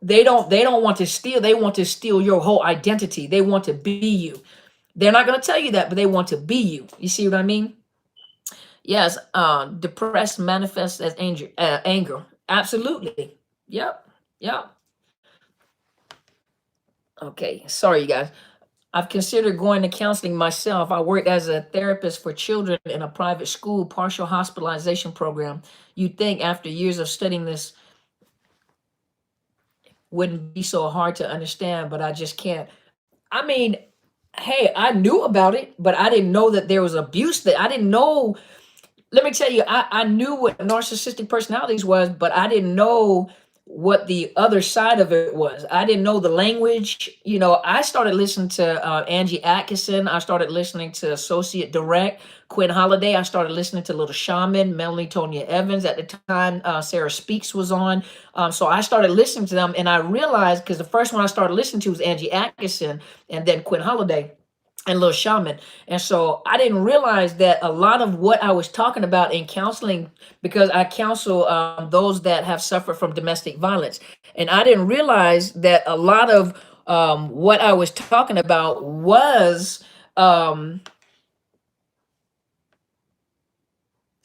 They don't want to steal. They want to steal your whole identity. They want to be you. They're not going to tell you that, but they want to be you. You see what I mean? Yes. Depressed manifests as anger. Absolutely. Yep. Yep. Okay. Sorry, you guys. I've considered going to counseling myself. I worked as a therapist for children in a private school partial hospitalization program. You'd think after years of studying this wouldn't be so hard to understand, but I just can't. I mean, hey, I knew about it, but I didn't know that there was abuse. That I didn't know. Let me tell you, I knew what narcissistic personalities was, but I didn't know what the other side of it was. I didn't know the language. I started listening to Angie Atkinson. I started listening to Associate Direct, Quinn Holiday. I started listening to Little Shaman, Melanie Tonia Evans. At the time, Sarah Speaks was on. So I started listening to them, and I realized, because the first one I started listening to was Angie Atkinson, and then Quinn Holiday and Little Shaman. And so I didn't realize that a lot of what I was talking about in counseling, because I counsel those that have suffered from domestic violence. And I didn't realize that a lot of what I was talking about was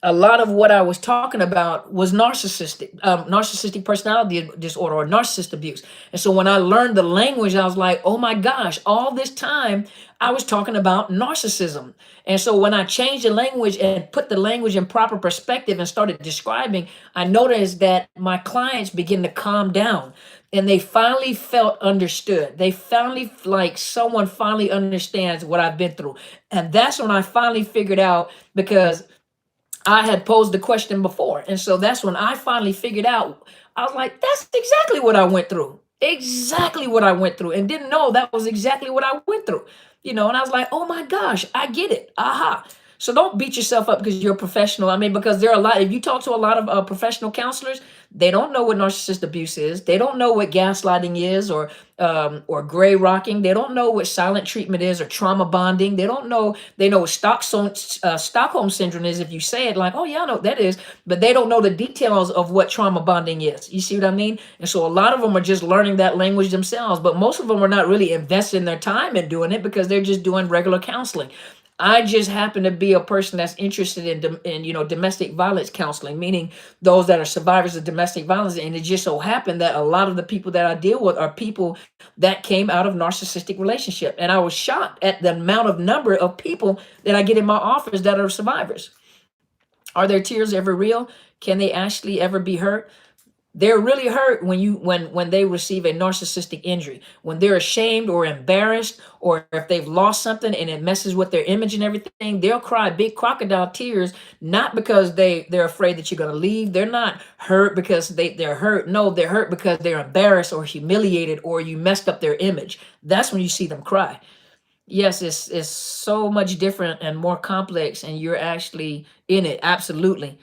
narcissistic personality disorder or narcissist abuse. And so when I learned the language, I was like, oh my gosh, all this time I was talking about narcissism. And so when I changed the language and put the language in proper perspective and started describing, I noticed that my clients begin to calm down and they finally felt understood. They finally, like someone finally understands what I've been through. And that's when I finally figured out, because I had posed the question before. And so that's when I finally figured out, I was like, that's exactly what I went through. Exactly what I went through. And didn't know that was exactly what I went through. And I was like, oh my gosh, I get it. Aha. So don't beat yourself up because you're a professional. I mean, because there are a lot, if you talk to a lot of professional counselors, they don't know what narcissist abuse is. They don't know what gaslighting is, or gray rocking. They don't know what silent treatment is, or trauma bonding. They don't know. They know what Stockholm syndrome is if you say it like, oh yeah, I know what that is, but they don't know the details of what trauma bonding is. You see what I mean? And so a lot of them are just learning that language themselves, but most of them are not really investing their time in doing it because they're just doing regular counseling. I just happen to be a person that's interested in domestic violence counseling, meaning those that are survivors of domestic violence. And it just so happened that a lot of the people that I deal with are people that came out of narcissistic relationship. And I was shocked at the amount of number of people that I get in my office that are survivors. Are their tears ever real? Can they actually ever be hurt? They're really hurt when they receive a narcissistic injury, when they're ashamed or embarrassed, or if they've lost something and it messes with their image and everything. They'll cry big crocodile tears, not because they're afraid that you're going to leave. They're not hurt because they're hurt. No, they're hurt because they're embarrassed or humiliated, or you messed up their image. That's when you see them cry. Yes, it's so much different and more complex, and you're actually in it. Absolutely.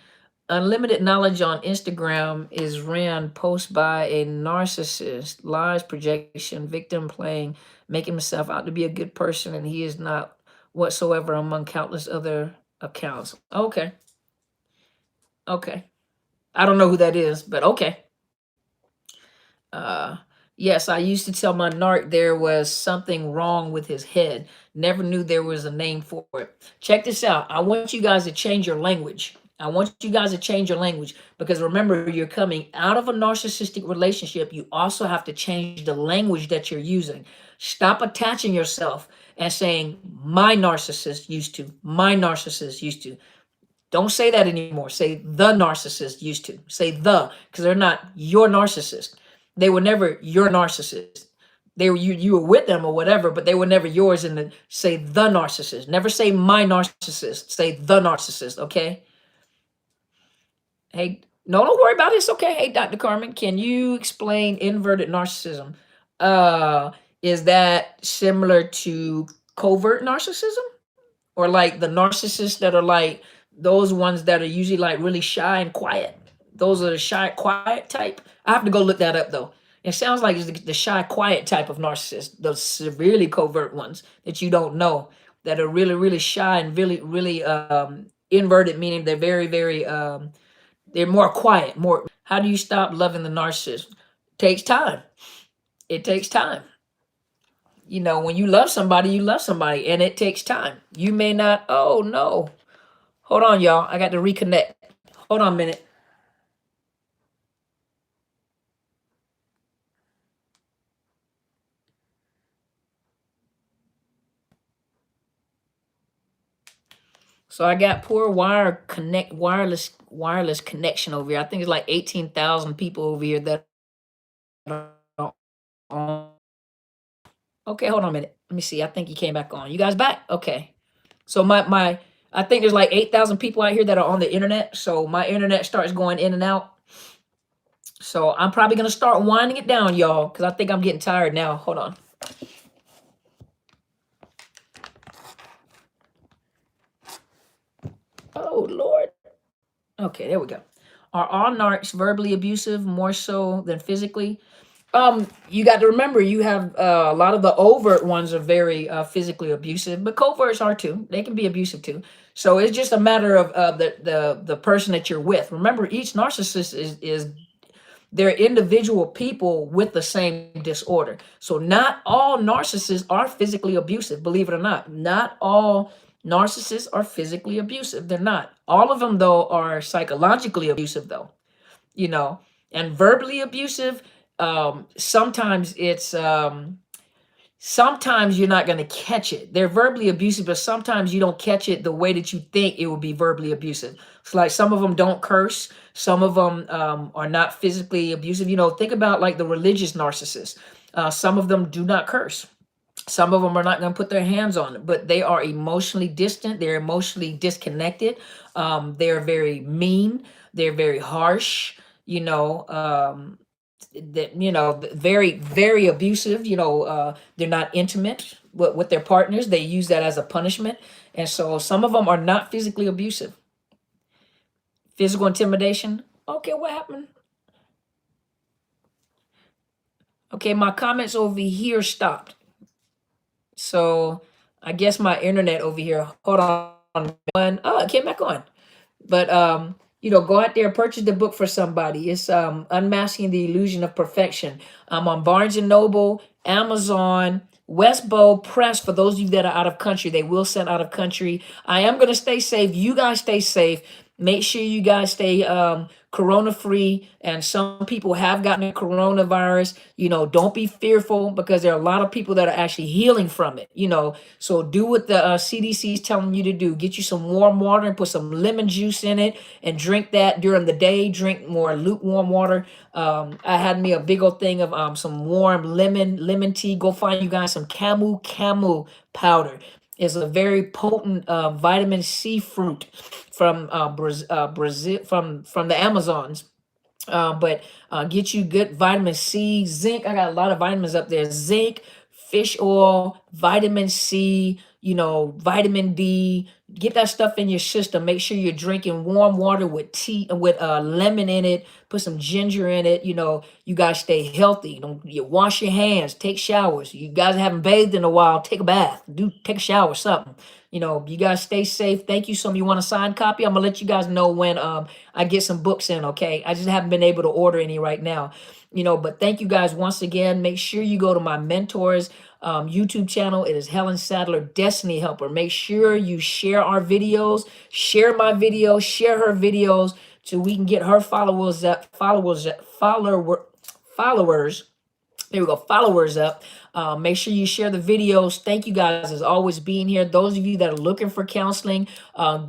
Unlimited knowledge on Instagram is ran post by a narcissist, lies, projection, victim playing, making himself out to be a good person, and he is not whatsoever among countless other accounts. Okay. Okay. I don't know who that is, but okay. Uh, yes, I used to tell my narc there was something wrong with his head. Never knew there was a name for it. Check this out. I want you guys to change your language. I want you guys to change your language, because remember, you're coming out of a narcissistic relationship. You also have to change the language that you're using. Stop attaching yourself and saying, my narcissist used to, my narcissist used to. Don't say that anymore. Say the narcissist used to. Say the, because they're not your narcissist. They were never your narcissist. They were you were with them or whatever, but they were never yours. And then say the narcissist. Never say my narcissist. Say the narcissist. Okay. Hey, no, don't worry about it. It's okay. Hey, Dr. Carmen, can you explain inverted narcissism? Is that similar to covert narcissism? Or like the narcissists that are like those ones that are usually like really shy and quiet? Those are the shy, quiet type. I have to go look that up though. It sounds like it's the shy, quiet type of narcissist, those severely covert ones that you don't know, that are really, really shy and really, really inverted, meaning they're very, very they're more quiet. More. How do you stop loving the narcissist? Takes time. It takes time. When you love somebody, and it takes time. You may not. Oh no. Hold on, y'all. I got to reconnect. Hold on a minute. So I got poor wireless connection over here. I think it's like 18,000 people over here that are on. Okay, hold on a minute. Let me see. I think he came back on. You guys back? Okay. So I think there's like 8,000 people out here that are on the internet. So my internet starts going in and out. So I'm probably gonna start winding it down, y'all, because I think I'm getting tired now. Hold on. Oh Lord. Okay, there we go. Are all narcs verbally abusive more so than physically? You got to remember, you have a lot of the overt ones are very physically abusive, but coverts are too. They can be abusive too. So it's just a matter of the person that you're with. Remember, each narcissist is they're individual people with the same disorder. So not all narcissists are physically abusive, believe it or not. Not all narcissists are physically abusive. They're not. All of them, though, are psychologically abusive, though. And verbally abusive. Sometimes sometimes you're not going to catch it. They're verbally abusive, but sometimes you don't catch it the way that you think it would be verbally abusive. It's like some of them don't curse. Some of them are not physically abusive. Think about like the religious narcissists. Some of them do not curse. Some of them are not going to put their hands on it, but they are emotionally distant. They're emotionally disconnected. They're very mean. They're very harsh. Very, very abusive. They're not intimate with their partners. They use that as a punishment. And so some of them are not physically abusive. Physical intimidation. Okay, what happened? Okay, my comments over here stopped. So I guess my internet over here. Hold on. Oh, it came back on. But go out there, purchase the book for somebody. It's Unmasking the Illusion of Perfection. I'm on Barnes and Noble, Amazon, Westbow Press, for those of you that are out of country, they will send out of country. I am going to stay safe. You guys stay safe. Make sure you guys stay corona free. And some people have gotten the coronavirus. Don't be fearful, because there are a lot of people that are actually healing from it. So do what the CDC is telling you to do. Get you some warm water and put some lemon juice in it and drink that during the day. Drink more lukewarm water. I had me a big old thing of some warm lemon tea. Go find you guys some camu powder. It's a very potent vitamin C fruit from Brazil, from the Amazons. But get you good vitamin C, zinc. I got a lot of vitamins up there. Zinc, fish oil, vitamin C, vitamin D. Get that stuff in your system. Make sure you're drinking warm water with tea, with lemon in it. Put some ginger in it. You guys stay healthy. You wash your hands, take showers. You guys haven't bathed in a while, take a bath. Take a shower, something. You guys stay safe. Thank you. Some of you want a signed copy? I'm gonna let you guys know when I get some books in, okay? I just haven't been able to order any right now. But thank you guys once again. Make sure you go to my mentors YouTube channel. It is Helen Sadler, Destiny Helper. Make sure you share our videos, share my videos, share her videos, so we can get her followers up, followers. There we go, followers up. Make sure you share the videos. Thank you guys as always being here. Those of you that are looking for counseling,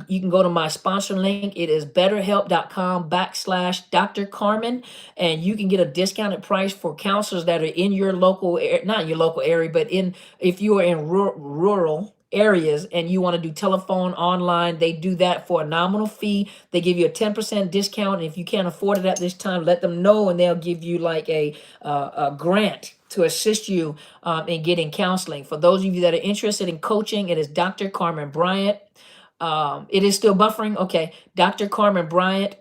you can go to my sponsor link. It is betterhelp.com/Dr. Carmen, and you can get a discounted price for counselors that are in your local, not your local area, but if you are in rural areas and you want to do telephone, online, they do that for a nominal fee. They give you a 10% discount, and if you can't afford it at this time, let them know, and they'll give you like a grant to assist you in getting counseling. For those of you that are interested in coaching, it is Dr. Carmen Bryant. It is still buffering. Okay, Dr. Carmen Bryant,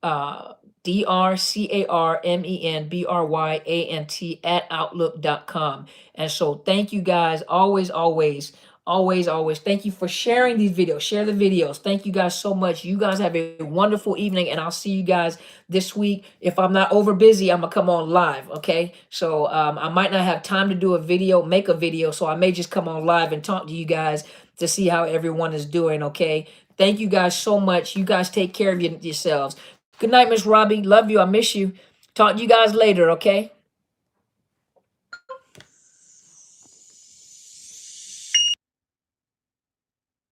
DrCarmenBryant @outlook.com. And so thank you guys always. Thank you for sharing these videos. Share the videos. Thank you guys so much. You guys have a wonderful evening, and I'll see you guys this week. If I'm not over busy, I'm gonna come on live. Okay, so I might not have time to do make a video, so I may just come on live and talk to you guys to see how everyone is doing. Okay, thank you guys so much. You guys take care of yourselves. Good night, Miss Robbie. Love you. I miss you. Talk to you guys later. Okay.